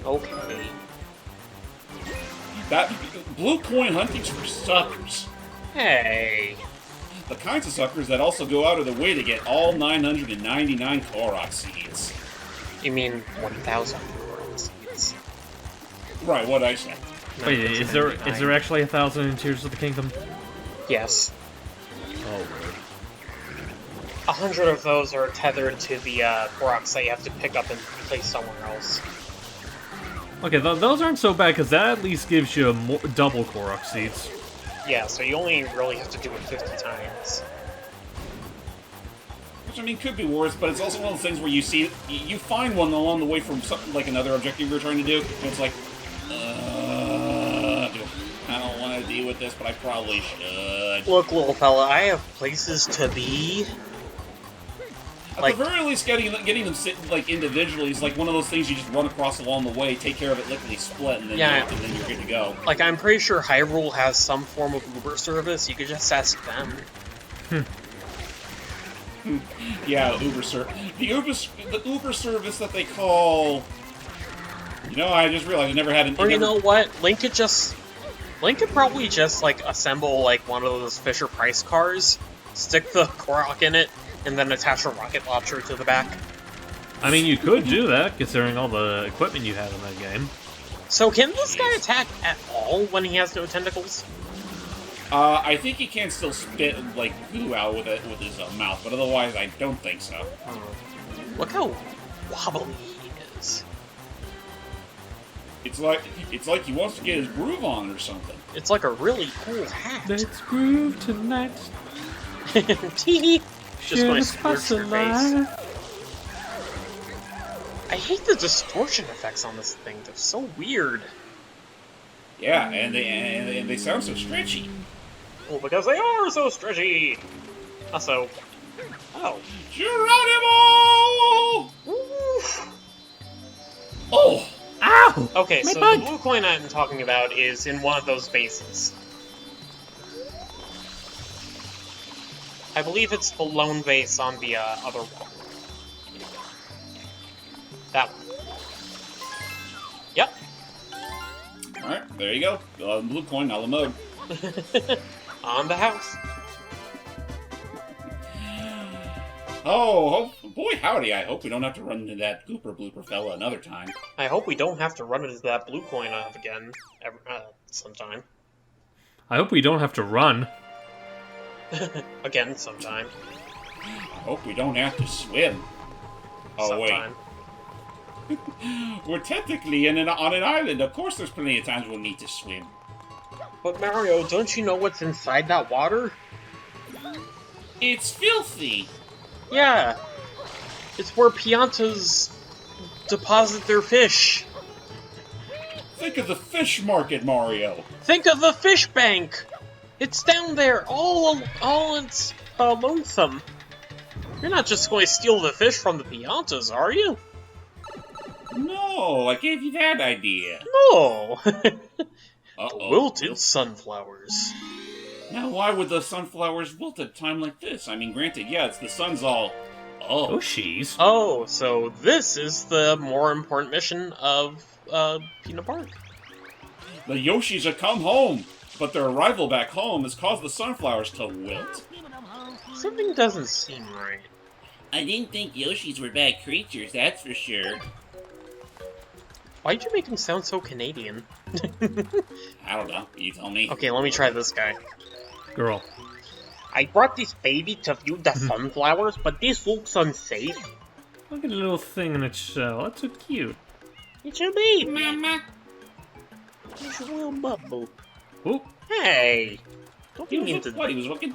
Okay. That blue coin hunting's for suckers. Hey. The kinds of suckers that also go out of their way to get all 999 Korok seeds. You mean 1,000 seeds? Right, what'd I say? Wait, is there actually 1,000 in Tears of the Kingdom? Yes. Oh, weird. 100 of those are tethered to the Koroks that you have to pick up and place somewhere else. Okay, those aren't so bad, because that at least gives you double Korok seeds. Yeah, so you only really have to do it 50 times. Which, I mean, could be worse, but it's also one of those things where you see, you find one along the way from something like another objective you're trying to do, and it's like, I don't want to deal with this, but I probably should. Look, little fella, I have places to be. At the very least, getting them sit like individually is like one of those things you just run across along the way, take care of it, lickety split, and then, Yeah. and then you're good to go. Like, I'm pretty sure Hyrule has some form of Uber service. You could just ask them. Yeah, the Uber service that they call. You know, I just realized I never had an. Or you know what? Link could probably just like assemble like one of those Fisher Price cars, stick the Korok in it, and then attach a rocket launcher to the back. I mean, you could do that, considering all the equipment you have in that game. So can this guy attack at all when he has no tentacles? I think he can still spit like goo out with it with his mouth, but otherwise, I don't think so. Look how wobbly he is. It's like he wants to get his groove on or something. It's like a really cool hat. Let's groove tonight. Tee. Just going to squirt your face. I hate the distortion effects on this thing. They're so weird. Yeah, and they sound so stretchy. Well, because they are so stretchy. Also, oh. Geronimo! Oof. Oh! Ow! Okay, My so butt. the blue coin I'm talking about is in one of those bases. I believe it's the lone base on the other wall. That one. Yep. Alright, there you go. Blue coin, a la mode. On the house. Oh, boy howdy, I hope we don't have to run into that Gooper Blooper fella another time. I hope we don't have to run into that blue coin again sometime. I hope we don't have to run. Again sometime. I hope we don't have to swim. Oh, Sometime. wait. We're technically on an island. Of course there's plenty of times we'll need to swim. But Mario, don't you know what's inside that water? It's filthy. Yeah. It's where Piantas deposit their fish. Think of the fish market, Mario. Think of the fish bank. It's down there, all it's lonesome. You're not just going to steal the fish from the Piantas, are you? No, I gave you that idea. No. Uh-oh. Wilted sunflowers. Now, why would the sunflowers wilt at a time like this? I mean, granted, yeah, it's the sun's all... Oh. Yoshi's. Oh, so this is the more important mission of Pinna Park. The Yoshis have come home, but their arrival back home has caused the sunflowers to wilt. Something doesn't seem right. I didn't think Yoshis were bad creatures, that's for sure. Why'd you make him sound so Canadian? I don't know, you tell me. Okay, let me try this guy. Girl. I brought this baby to view the sunflowers, but this looks unsafe. Look at the little thing in its shell. That's so cute. It's a baby. Mama. It's a little bubble. Oop. Hey! Don't He be was, mean to... what, he was looking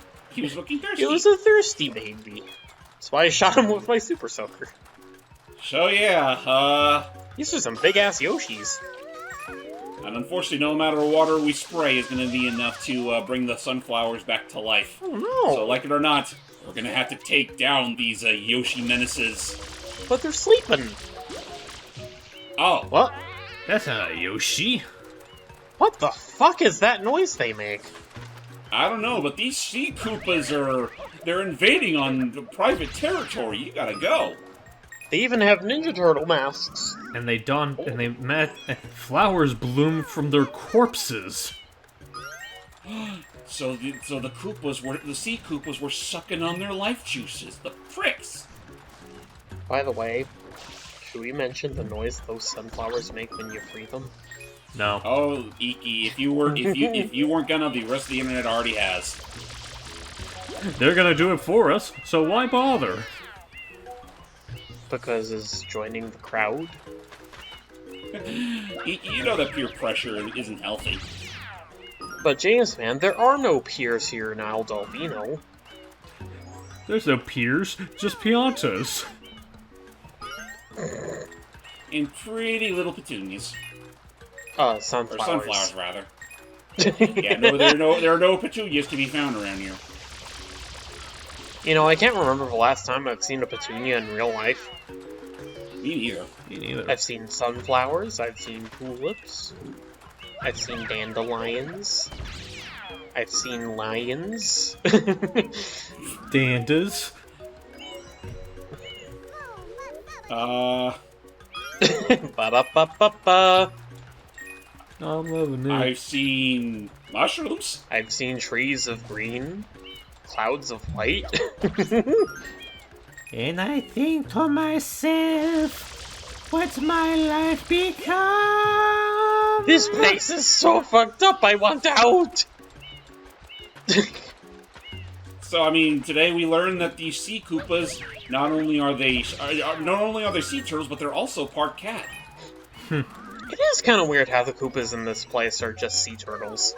thirsty. It was a thirsty baby. That's why I shot him with my super soaker. So yeah, These are some big-ass Yoshis. and unfortunately no amount of water we spray is going to be enough to bring the sunflowers back to life. Oh no! So like it or not, we're going to have to take down these Yoshi menaces. But they're sleeping. Oh, What? That's not a Yoshi. What the fuck is that noise they make? I don't know, but these sea Koopas they're invading on private territory. You gotta go. They even have Ninja Turtle masks. And they met flowers bloom from their corpses. So the sea Koopas were sucking on their life juices. The pricks. By the way, should we mention the noise those sunflowers make when you free them? No. Oh, Iki, if you weren't gonna, the rest of the internet already has. They're gonna do it for us, so why bother? Because it's joining the crowd. Iki, you know that peer pressure isn't healthy. But James, man, there are no peers here in Isle Delfino. There's no peers, just piantas. And pretty little petunias. Sunflowers. Or sunflowers, rather. Yeah, no, there are no petunias to be found around here. You know, I can't remember the last time I've seen a petunia in real life. Me neither. Me neither. I've seen sunflowers, I've seen tulips, I've seen dandelions, I've seen lions. Dandas. Ba-da-ba-ba-ba. I'm loving it. I've seen mushrooms. I've seen trees of green, clouds of white. And I think to myself, what's my life become? This place is so fucked up, I want out! So I mean, today we learned that these sea Koopas not only are they sea turtles, but they're also part cat. It is kind of weird how the Koopas in this place are just sea turtles.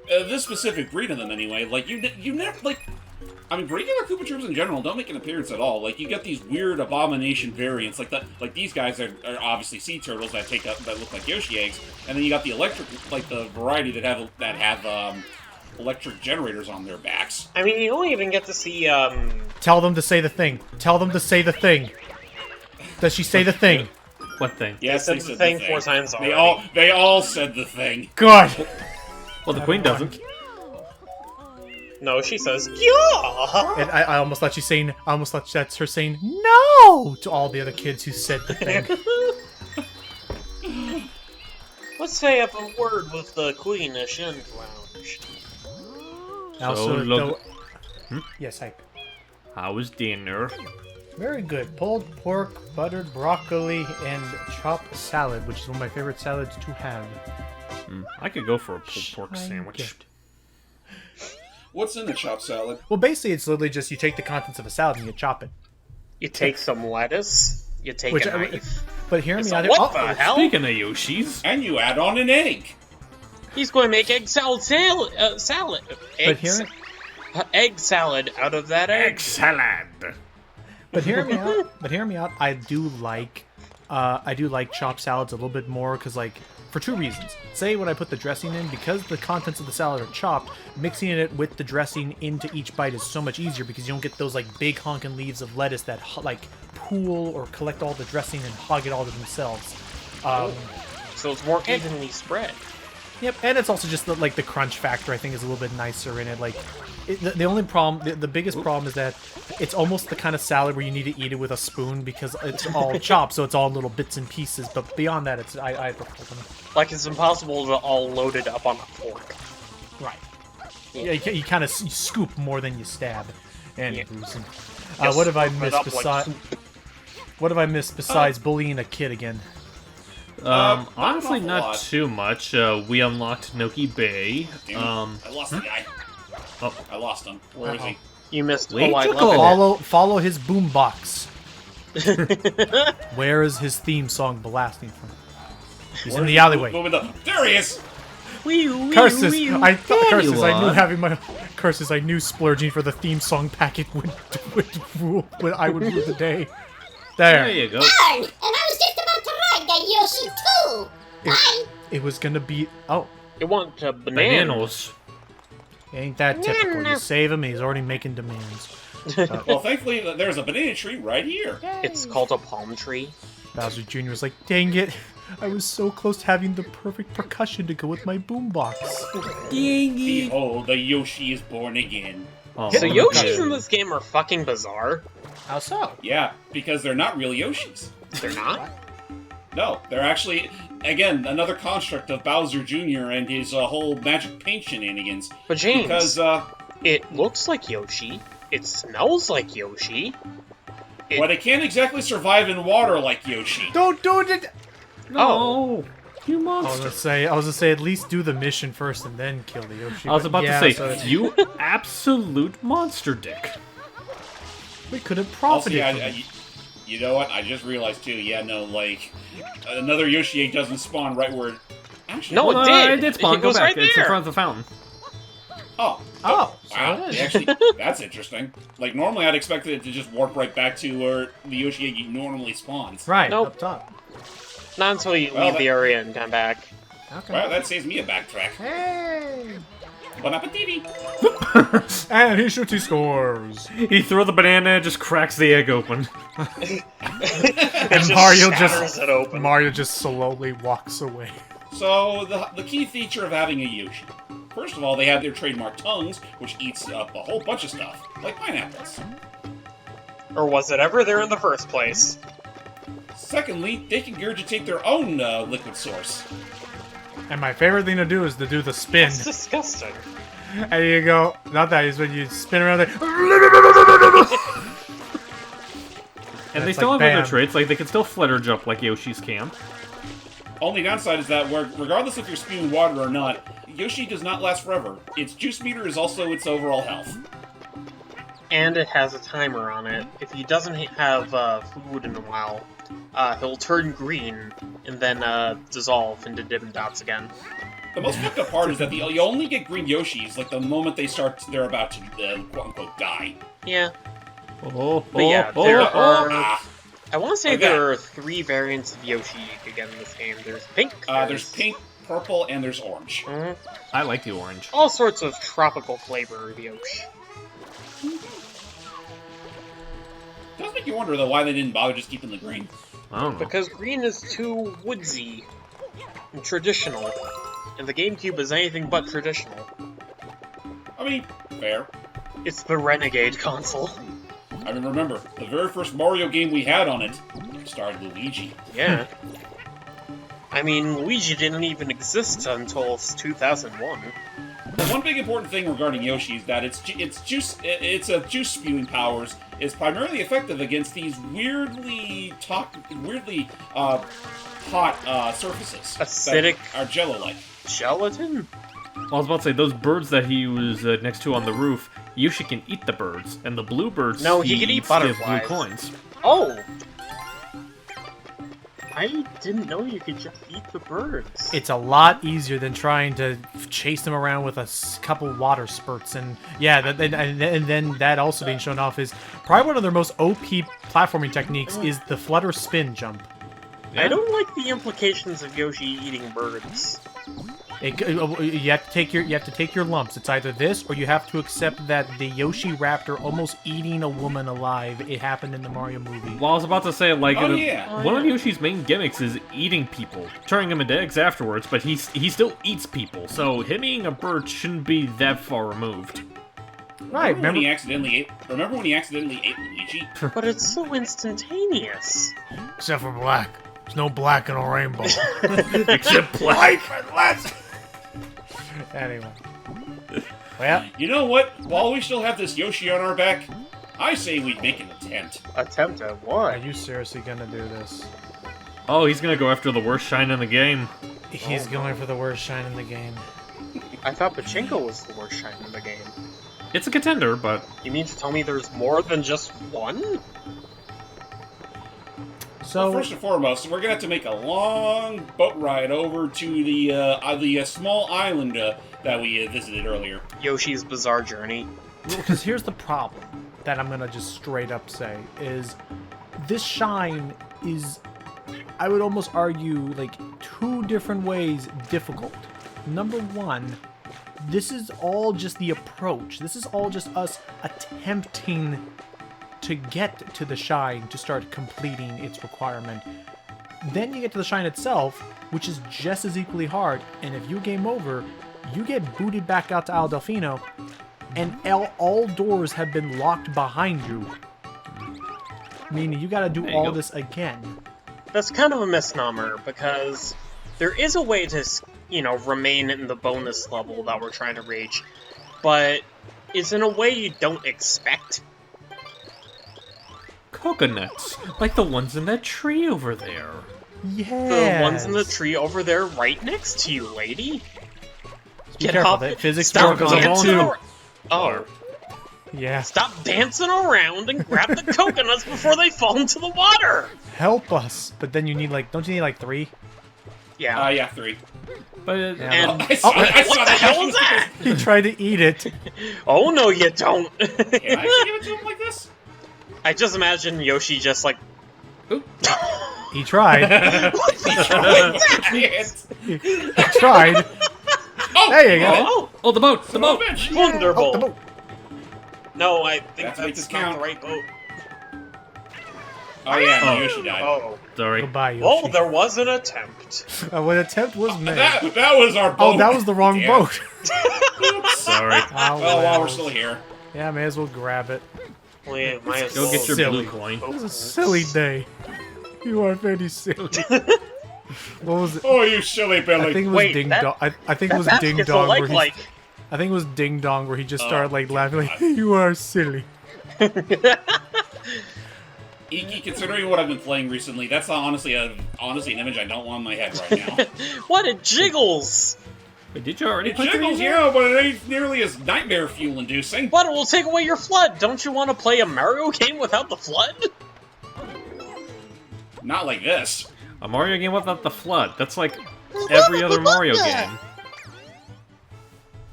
This specific breed of them, anyway. Like you never like. I mean, regular Koopa Troops in general don't make an appearance at all. Like you get these weird abomination variants, like these guys are obviously sea turtles that look like Yoshi eggs, and then you got the electric, like the variety that have electric generators on their backs. I mean, you don't even get to see, Tell them to say the thing. Tell them to say the thing. Does she say the thing? What thing? Yes, said they the said thing the 4 thing. times already. They all said the thing. Good. Well, the queen doesn't. No, she says, yeah! And I almost thought she's saying, I almost thought that's her saying no to all the other kids who said the thing. Let's say up a word with the Queenish End Lounge. Also, look- yes, I. How was dinner? Very good. Pulled pork, buttered broccoli, and chopped salad, which is one of my favorite salads to have. I could go for a pulled pork sandwich. Gift. What's in the chopped salad? Well, basically, it's literally just you take the contents of a salad and you chop it. You take some lettuce, you take a knife. But hear me So out. what the hell? Speaking of Yoshis, And you add on an egg. He's going to make egg salad. Egg salad out of that egg. egg salad. But hear me out. I do like chopped salads a little bit more because, like, for 2 reasons. Say when I put the dressing in, because the contents of the salad are chopped, mixing it with the dressing into each bite is so much easier because you don't get those like big honking leaves of lettuce that like pool or collect all the dressing and hog it all to themselves. So it's more evenly spread. Yep, and it's also just the crunch factor I think is a little bit nicer in it. Like, the only problem, the biggest problem is that it's almost the kind of salad where you need to eat it with a spoon because it's all chopped, so it's all little bits and pieces. But beyond that, I prefer them. Like it's impossible to all load it up on a fork. Right. Yeah, you kind of scoop more than you stab. And Yeah. what have I scoop it missed up like besides? What have I missed besides bullying a kid again? Honestly, an awful not lot. too much. We unlocked Noki Bay. Damn it. I lost the guy. Oh. I lost him. Where is he? You missed. Wait, Oh, I took love a- Follow his boombox. Where is his theme song blasting from? He's in the alleyway. There he is! Curses! I thought There curses. you I knew are. having my curses. I knew splurging for the theme song packet would rule. I would rule the day. There There. you go. And I was just about to ride that Yoshi too. Bye. It was gonna be. Oh, You want a banana? Bananas. ain't that typical? You save him, he's already making demands. Well, thankfully, there's a banana tree right here. It's called a palm tree. Bowser Jr. was like, dang it. I was so close to having the perfect percussion to go with my boombox. Dang it. Behold, the Yoshi is born again. Oh, So look Yoshis at in it. this game are fucking bizarre. How so? Yeah, because they're not real Yoshis. They're not? No, they're actually, again, another construct of Bowser Jr. and his whole magic paint shenanigans. But James, Because, it looks like Yoshi. It smells like Yoshi. but it can't exactly survive in water like Yoshi. Don't do it! No, you I was monster. gonna say, at least do the mission first and then kill the Yoshi. I was but about yeah, to so say, it's- you absolute monster dick. we could have Also, profited. yeah, from it. you know what? I just realized too. Yeah, no, like another Yoshi egg doesn't spawn right where. Actually, No, it did. It did spawn. It Go goes back. right It's in there. front of the fountain. Oh, Oh, so wow! it is. They actually, that's interesting. Like normally, I'd expect it to just warp right back to where the Yoshi egg normally spawns. Right, Nope. up top. Not until you Well, leave that- the area and come back. Okay. Well, that saves me a backtrack. Hey! Bon appetit! And he shoots, he scores. He throws the banana and just cracks the egg open. And Mario just slowly walks away. So the key feature of having a Yoshi. First of all, they have their trademark tongues, which eats up a whole bunch of stuff, like pineapples. Or was it ever there in the first place? Secondly, they can regurgitate their own liquid source. And my favorite thing to do is to do the spin. It's disgusting. And you go, not that, is when you spin around there. And they It's still like, have other bam. traits, like they can still flutter jump like Yoshi's can. Only downside is that regardless if you're spewing water or not, Yoshi does not last forever. Its juice meter is also its overall health. And it has a timer on it. If he doesn't have food in a while, he'll turn green and then dissolve into Dippin' Dots again. The most fucked up part is that you only get green Yoshis like the moment they're about to quote unquote die. Yeah. Oh, But yeah, there are... Ah, I want to say Okay. there are 3 variants of Yoshi you could get in this game. There's pink. there's pink, purple, and there's orange. Mhm. I like the orange. All sorts of tropical flavor of Yoshi. It does make you wonder though why they didn't bother just keeping the green. I don't know. Because green is too woodsy and traditional. And the GameCube is anything but traditional. I mean, fair. It's the Renegade console. I mean, remember, the very first Mario game we had on it starred Luigi. Yeah. I mean, Luigi didn't even exist until 2001. The one big important thing regarding Yoshi is that its juice spewing powers is primarily effective against these weirdly hot surfaces. Acidic. That are jello-like. Gelatin? I was about to say, those birds that he was next to on the roof, Yoshi can eat the birds, and the blue birds No, he can eat eats give blue butterflies. coins. Oh! I didn't know you could just eat the birds. It's a lot easier than trying to chase them around with a couple water spurts. And yeah, and then that also being shown off is probably one of their most OP platforming techniques is the flutter spin jump. I don't like the implications of Yoshi eating birds. You have to take your lumps. It's either this or you have to accept that the Yoshi Raptor almost eating a woman alive. It happened in the Mario movie. Well, I was about to say, like, Oh, yeah. one of Yoshi's main gimmicks is eating people, turning them into eggs afterwards, but he still eats people, so him eating a bird shouldn't be that far removed. Right? Remember when he accidentally ate Luigi? But it's so instantaneous. Except for black. There's no black in a rainbow. Except black. Anyway. Well, You know what? While we still have this Yoshi on our back, I say we make an attempt. Attempt at are what? you seriously gonna do this? Oh, he's gonna go after the worst shine in the game. He's going for the worst shine in the game. I thought Pachinko was the worst shine in the game. It's a contender, but You mean to tell me there's more than just one? So, First and foremost, we're gonna have to make a long boat ride over to the small island that we visited earlier. Yoshi's Bizarre Journey. because here's the problem that I'm gonna just straight up say is this shine is, I would almost argue, like 2 different ways difficult. Number 1, this is all just the approach. This is all just us attempting to get to the shine to start completing its requirement. Then you get to the shine itself, which is just as equally hard, and if you game over, you get booted back out to Delfino, and all doors have been locked behind you. Meaning you gotta do all this again. That's kind of a misnomer, because there is a way to, remain in the bonus level that we're trying to reach, but it's in a way you don't expect. Coconuts, like the ones in that tree over there. Yeah. The ones in the tree over there right next to you, lady. Be careful, that physics Stop goes dancing on. around. Oh. Yeah. Stop dancing around and grab the coconuts before they fall into the water! Help us. But then you need don't you need 3? Yeah. Yeah, 3. But And I saw what the that. hell was that? He tried to eat it. Oh no, you don't. Can I actually give it to him like this? I just imagine Yoshi just like. He tried. Yes. He tried. Oh, There you go. oh, the boat, the boat. bitch. Wonderful. Oh, the boat. No, I think Have to make that's this not count. the right boat. Oh yeah, no, Oh. Yoshi died. Oh. Sorry. Goodbye, Yoshi. Oh, there was an attempt. An attempt was made. That was our boat. Oh, that was the wrong Damn. boat. Sorry. Oh, Well, while we're still here. Yeah, may as well grab it. Well, yeah, might as Go well. get your Silly. blue coin. It was a silly day. You are very silly. What was it? Oh, you silly Billy. I think it was Wait, Ding that- Dong. I think it was That Ding basket's a Dong where he. like. I think it was Ding Dong where he just Oh, started laughing like, God. "You are silly." Iki, considering what I've been playing recently, that's honestly an image I don't want in my head right now. What it jiggles! Wait, did you already It put jiggles, these? yeah, but it ain't nearly as nightmare fuel inducing. What? It will take away your flood. Don't you want to play a Mario game without the flood? Not like this. A Mario game without the flood. That's like every other Mario game.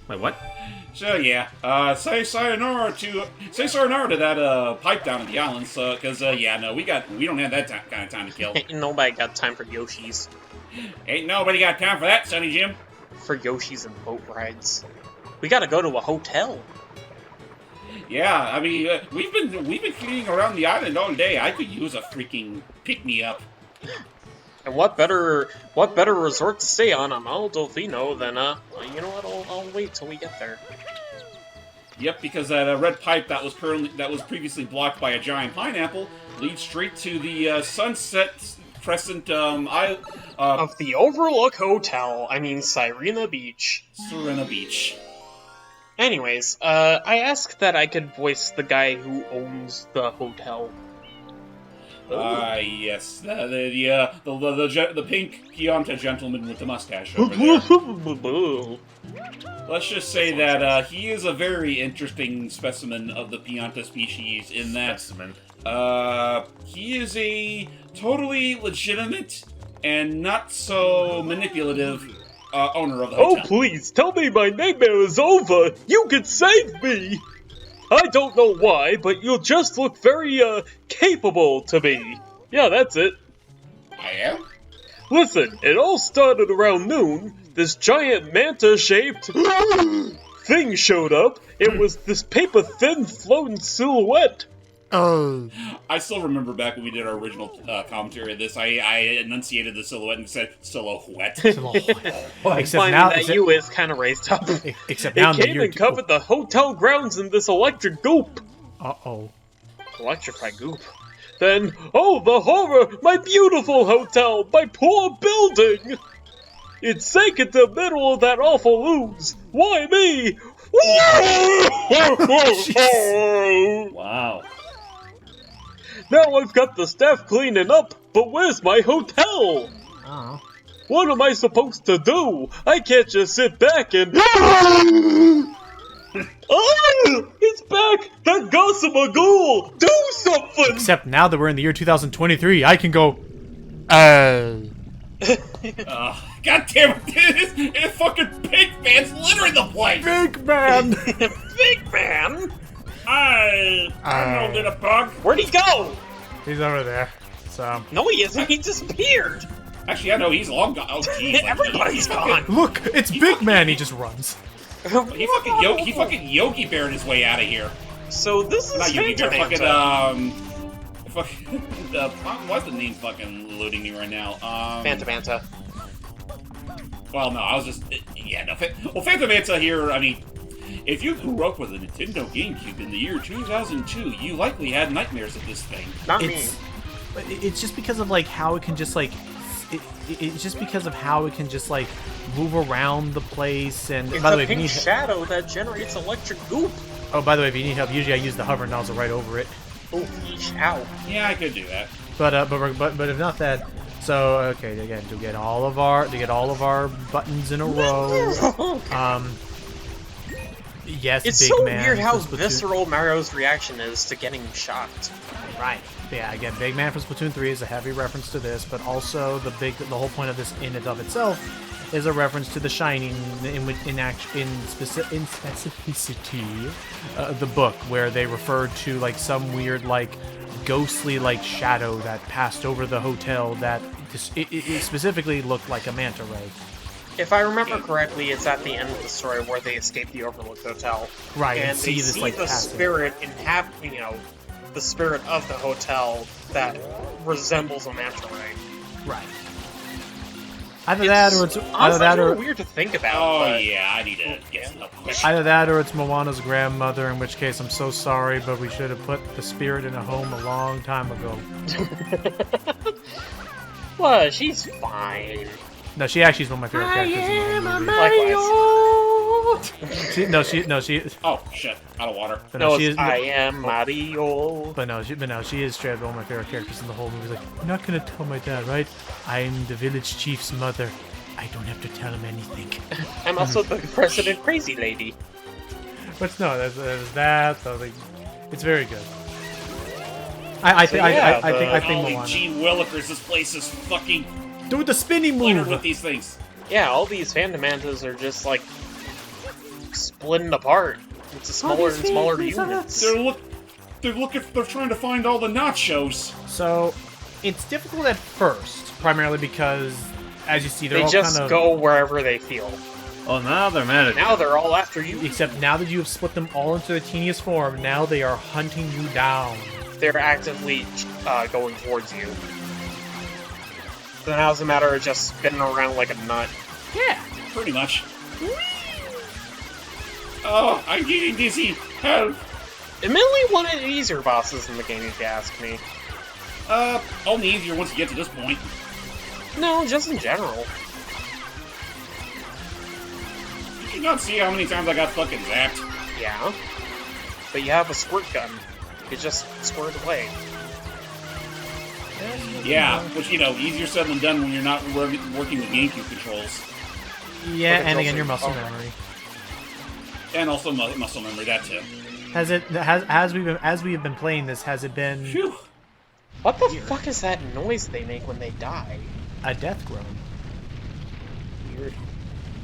Wait, what? So yeah, say sayonara to that pipe down at the islands, because yeah, no, we don't have that kind of time to kill. Ain't nobody got time for Yoshis. Ain't nobody got time for that, Sonny Jim. For Yoshis and boat rides. We gotta go to a hotel. Yeah, I mean, we've been fleeing around the island all day. I could use a freaking pick me up. And what better resort to stay on Delfino than you know what? I'll wait till we get there. Yep, because that red pipe that was previously blocked by a giant pineapple leads straight to the Sunset Crescent Of the Overlook Hotel, I mean Sirena Beach. Sirena Beach. Anyways, I asked that I could voice the guy who owns the hotel. Yes, the pink Pianta gentleman with the mustache over there. Let's just say that he is a very interesting specimen of the Pianta species in that he is a totally legitimate and not so manipulative owner of the hotel. Oh, please, tell me my nightmare is over! You can save me! I don't know why, but you just look very, capable to me. Yeah, that's it. I am? Listen, it all started around noon. This giant manta-shaped thing showed up. It was this paper-thin floating silhouette. Oh. I still remember back when we did our original commentary of this, I enunciated the silhouette and said silhouette. Except Finding now, that you is kind of raised up. except now It came and covered the hotel grounds in this electric goop. Uh-oh. Electrified goop. Then, oh, the horror! My beautiful hotel! My poor building! It sank into the middle of that awful ooze! Why me? Wow. Now I've got the staff cleaning up, but where's my hotel? Oh. What am I supposed to do? I can't just sit back and... Oh, it's back! That Gossamer Ghoul! Do something! Except now that we're in the year 2023, I can go, God damn it! This fucking pig man's littering the place! Big man! Big man! I'm no little bug. Where'd he go? He's over there. So, No, he isn't. He disappeared. Actually, I know he's long gone. Oh, jeez. Everybody's gone. look, it's Big Man. He just runs. He fucking Yogi Beared his way out of here. So this is Not Yogi Bear, Manta. fucking, what's the name fucking eluding me right now? Manta. Well, no, I was just, yeah, no, Phantom Manta here, I mean, if you grew up with a Nintendo GameCube in the year 2002, you likely had nightmares of this thing. Not me. It's just because of like how it can just like it's just because of how it can just like move around the place. And It's by the a way, if you pink need shadow that generates electric goop. oh, by the way, if you need help, usually I use the hover nozzle right over it. Oh, yeesh, ow. Yeah, I could do that. But if not that, so okay, again, to get all of our buttons in a row. Yes, It's big so man weird how from Splatoon- visceral Mario's reaction is to getting shocked. Right. Yeah, again, Big Man from Splatoon 3 is a heavy reference to this, but also the whole point of this in and of itself is a reference to The Shining in specificity, the book, where they referred to like some weird like ghostly like shadow that passed over the hotel that it specifically looked like a manta ray. If I remember correctly, it's at the end of the story where they escape the Overlooked Hotel. Right, And and they see this, see like, the passing. spirit the spirit of the hotel that resembles a manta ray. Right. Either that or it's honestly really weird to think about. Oh, but yeah, I need to get some help. either that or it's Moana's grandmother, in which case I'm so sorry, but we should have put the spirit in a home a long time ago. Well, she's fine. No, she actually is one of my favorite characters in the whole movie. Likewise. She. Oh, shit, out of water. But No, she it's is. I am Mario. But no, she is straight up one of my favorite characters in the whole movie. Like, you're not gonna tell my dad, right? I'm the village chief's mother. I don't have to tell him anything. I'm also the president crazy lady. But no, there's that. So like, it's very good. I think Holy Moana. gee willikers, this place is fucking Do the spinning littered with move. these things. Yeah, all these Phantom Mantas are just like splitting apart into smaller and smaller units. They're trying to find all the nachos. So it's difficult at first, primarily because, as you see, they're They all just kind of go wherever they feel. Oh, now they're mad at you. Now they're all after you. Except now that you have split them all into their teeniest form, now they are hunting you down. They're actively going towards you. So now it's a matter of just spinning around like a nut. Yeah. Pretty much. Oh, I'm getting dizzy. Help. Admittedly, one of the easier bosses in the game, if you ask me. Only easier once you get to this point. No, just in general. Did you not see how many times I got fucking zapped? Yeah. But you have a squirt gun. You just squirt away. Yeah, which, easier said than done when you're not working with GameCube controls. Yeah, But and it's again, your also- muscle memory. And also muscle memory, that too. As we have been playing this, has it been Phew. What the fuck is that noise they make when they die? a death groan? Weird.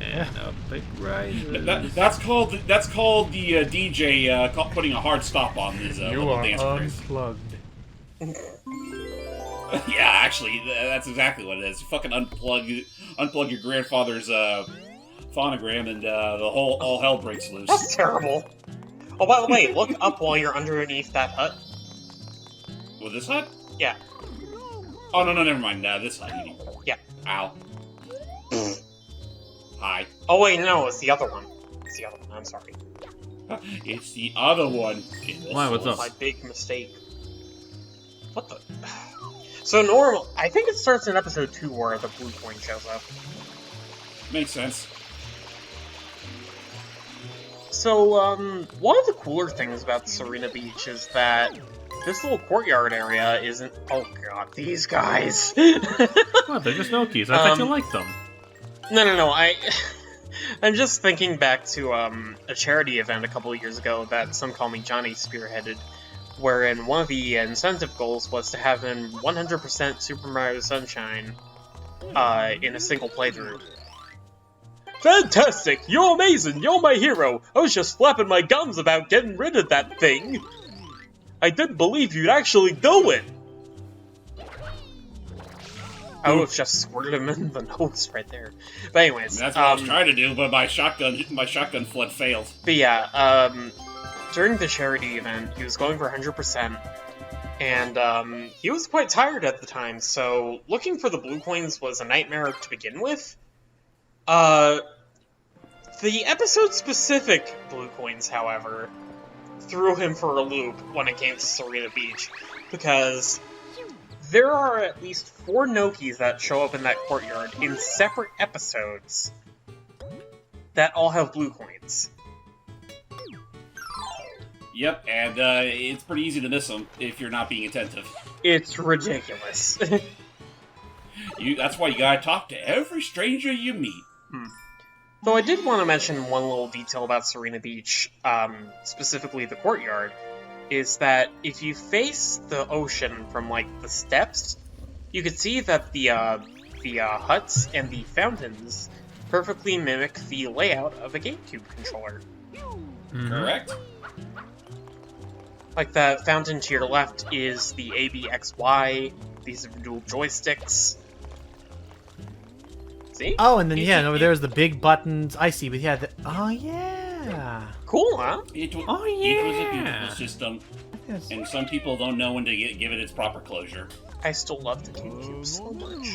And a big riser. That's called the DJ putting a hard stop on his You little are dance craze. unplugged. Yeah, actually, that's exactly what it is. You fucking unplug your grandfather's phonogram, and all hell breaks loose. That's terrible. Oh, by the way, look up while you're underneath that hut. With this hut? Yeah. Oh no, never mind. This hut. You mean. Yeah. Ow. Hi. Oh wait, no, it's the other one. It's the other one, I'm sorry. It's the other one. Why, what's up? My big mistake. What the... So normal... I think it starts in episode 2 where the blue coin shows up. Makes sense. So, one of the cooler things about Sirena Beach is that this little courtyard area isn't... Oh god, these guys! Oh, they're just Nokis. I thought you liked them. No, I'm just thinking back to a charity event a couple of years ago that Some Call Me Johnny spearheaded, wherein one of the incentive goals was to have in 100% Super Mario Sunshine in a single playthrough. Fantastic! You're amazing! You're my hero! I was just flapping my gums about getting rid of that thing! I didn't believe you'd actually do it! I would have just squirted him in the nose right there. But anyways, That's what I was trying to do, but my shotgun flood failed. But yeah, during the charity event, he was going for 100%, and he was quite tired at the time, so looking for the blue coins was a nightmare to begin with. The episode-specific blue coins, however, threw him for a loop when it came to Sirena Beach, because there are at least 4 Nokis that show up in that courtyard in separate episodes that all have blue coins. Yep, and it's pretty easy to miss them if you're not being attentive. It's ridiculous. That's why you gotta talk to every stranger you meet. Though I did want to mention one little detail about Sirena Beach, specifically the courtyard, is that if you face the ocean from, like, the steps, you can see that the huts and the fountains perfectly mimic the layout of a GameCube controller. Correct. Like, the fountain to your left is the ABXY, these are dual joysticks. See? Oh, and then, yeah, and over there's the big buttons. I see, but yeah, oh, yeah. Cool, huh? It was yeah. a beautiful system, Yes. and some people don't know when to give it its proper closure. I still love the GameCube so much.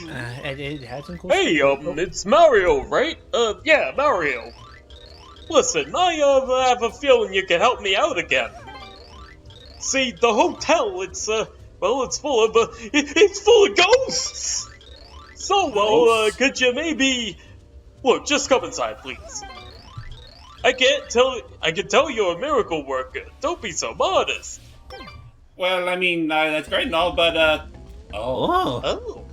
It had some cool Hey, stuff. it's Mario, right? Yeah, Mario. Listen, I have a feeling you can help me out again. See, the hotel, it's full of, it's full of ghosts! So, could you maybe... Look, just come inside, please. I can tell you're a miracle worker. Don't be so modest. Well, I mean, that's great and all, but, Oh.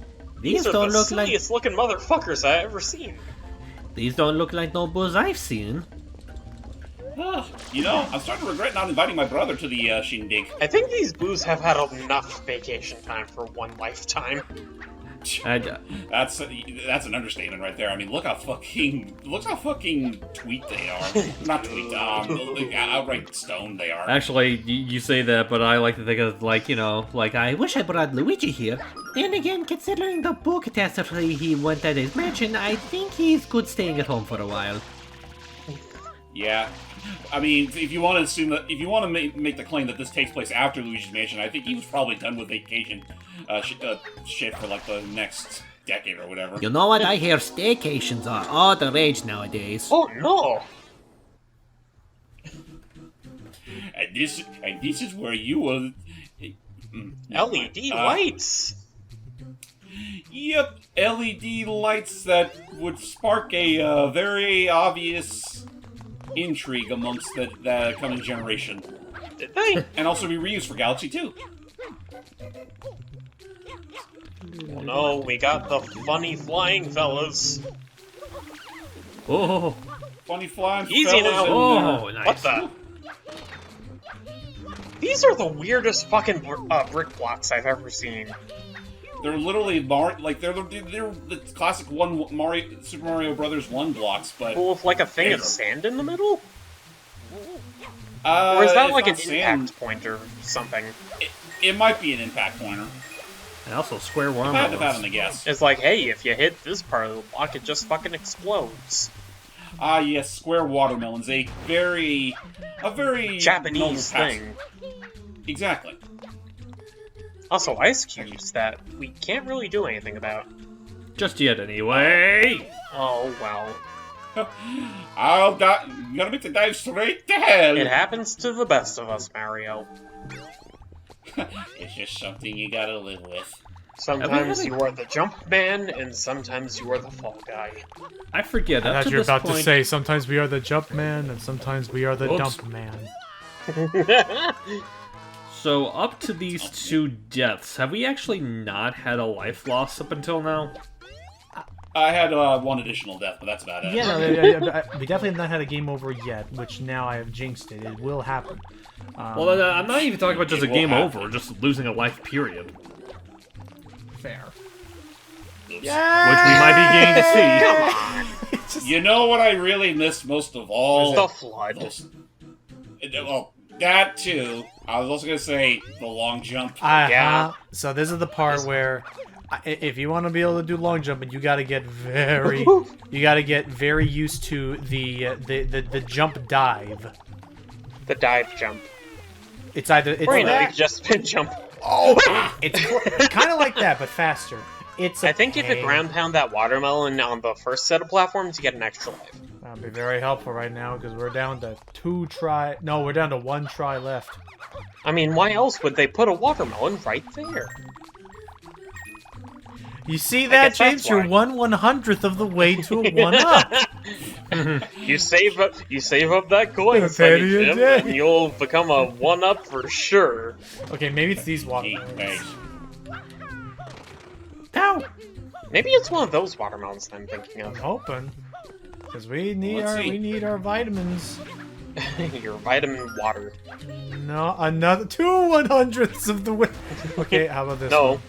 These These are don't the look like silliest looking motherfuckers I've ever seen. these don't look like no bulls I've seen. You know, I'm starting to regret not inviting my brother to the shindig. I think these boos have had enough vacation time for one lifetime. That's an understatement right there. I mean, look how fucking tweet they are. Not tweet, outright stoned they are. Actually, you say that, but I like to think of, like, you know, like, I wish I brought Luigi here. Then again, considering the bull catastrophe he went at his mansion, I think he's good staying at home for a while. Yeah. I mean, if you want to assume that, if you want to make the claim that this takes place after Luigi's Mansion, I think he was probably done with vacation shit for like the next decade or whatever. You know what? I hear staycations are all the rage nowadays. Oh no! And this is where you will. LED lights. Yep, LED lights that would spark a very obvious intrigue amongst the coming generation. Did they? And also be reused for Galaxy 2. Oh no, we got the funny flying fellas. oh, Funny flying Easy fellas now. and, nice. What the? These are the weirdest fucking brick blocks I've ever seen. they're literally they're the classic Super Mario Brothers 1 blocks, but Well, with like a thing of bigger. sand in the middle? Or is that it's like an not sand. impact point or something? It might be an impact pointer. and also square If I had to have watermelons. a guess. It's like, hey, if you hit this part of the block, it just fucking explodes. Ah, yes, square watermelons. A very Japanese normal pastime. thing. Exactly. Also, ice cubes that we can't really do anything about. Just yet, anyway. Oh, well. I'm gonna make the dive straight to hell. It happens to the best of us, Mario. It's just something you gotta live with. Sometimes you are the jump man, and sometimes you are the fall guy. I forget. I Up thought to you were this about point, to say, sometimes we are the jump man, and sometimes we are the Oops. dump man. So up to these 2 deaths, have we actually not had a life loss up until now? I had 1 additional death, but that's about it. Yeah, no, we definitely have not had a game over yet, which now I have jinxed it. It will happen. Well, I'm not even talking about just a It will game happen. over, just losing a life period. Fair. Oops. Which we might be getting to see. You know what I really missed most of all? The flood. Well, that too. I was also gonna say the long jump. Yeah. So this is the part where If you want to be able to do long jumping, you gotta get very used to the jump dive. The dive jump. It's either it's Or, you that, know, you just spin jump. it's kind of like that, but faster. I think if you ground pound that watermelon on the first set of platforms, you get an extra life. That'd be very helpful right now because we're down to we're down to 1 try left. I mean, why else would they put a watermelon right there? You see that, guess that's James? You're why. 1/100th of the way to a 1-up. You save up that coin, A Sunny penny a Jim, day. and you'll become a 1-up for sure. Okay, maybe it's these Hey, watermelons. Ow! Maybe it's one of those watermelons I'm thinking I'm of. hoping, because we need Let's see. we need our vitamins. Your vitamin water. No, another 2/100ths of the way. Okay, how about this? No. one?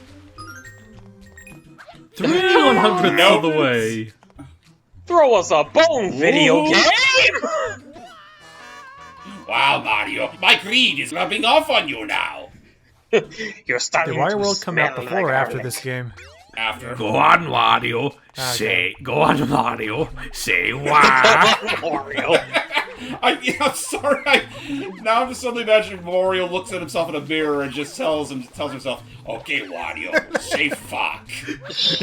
3/100ths Nope. of the way. Throw us a bone, video Ooh. game! Wow, Mario, my greed is rubbing off on you now. You're starting Did Wario to World come out smell before or like after garlic. this game? After. Go on, Mario. Okay. Go on, Mario. Say why. Mario. I'm sorry. Now I'm just suddenly imagining Mario looks at himself in a mirror and just tells himself, "Okay, Wario, say fuck."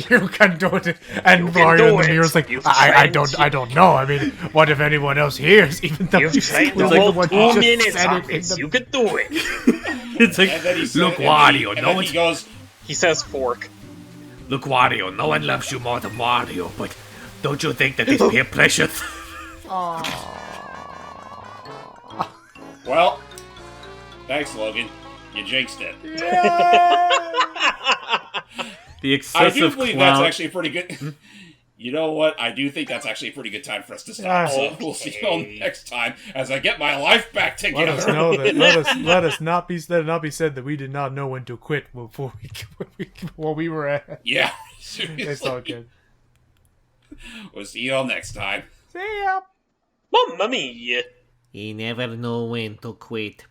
You can do it. And can Mario in do the it. mirror's like, You've I tried. don't know. I mean, what if anyone else hears? Even though You've he's tried like the the whole one 2 who just minutes said on it in this. the- You could do it. It's like, And then he said, Look, and Wario, then no he goes, He says fork. Look, Wario, no one loves you more than Wario, but don't you think that it's peer pressure? "Well, thanks, Logan. You jinxed it." the I do excessive believe that's clown. actually pretty good. You know what? I do think that's actually a pretty good time for us to stop. So we'll see you all next time as I get my life back Let together. us know that. Let it not be said that we did not know when to quit before we were at. Yeah, It's all seriously. good. We'll see you all next time. See ya. Mamma mia. You never know when to quit.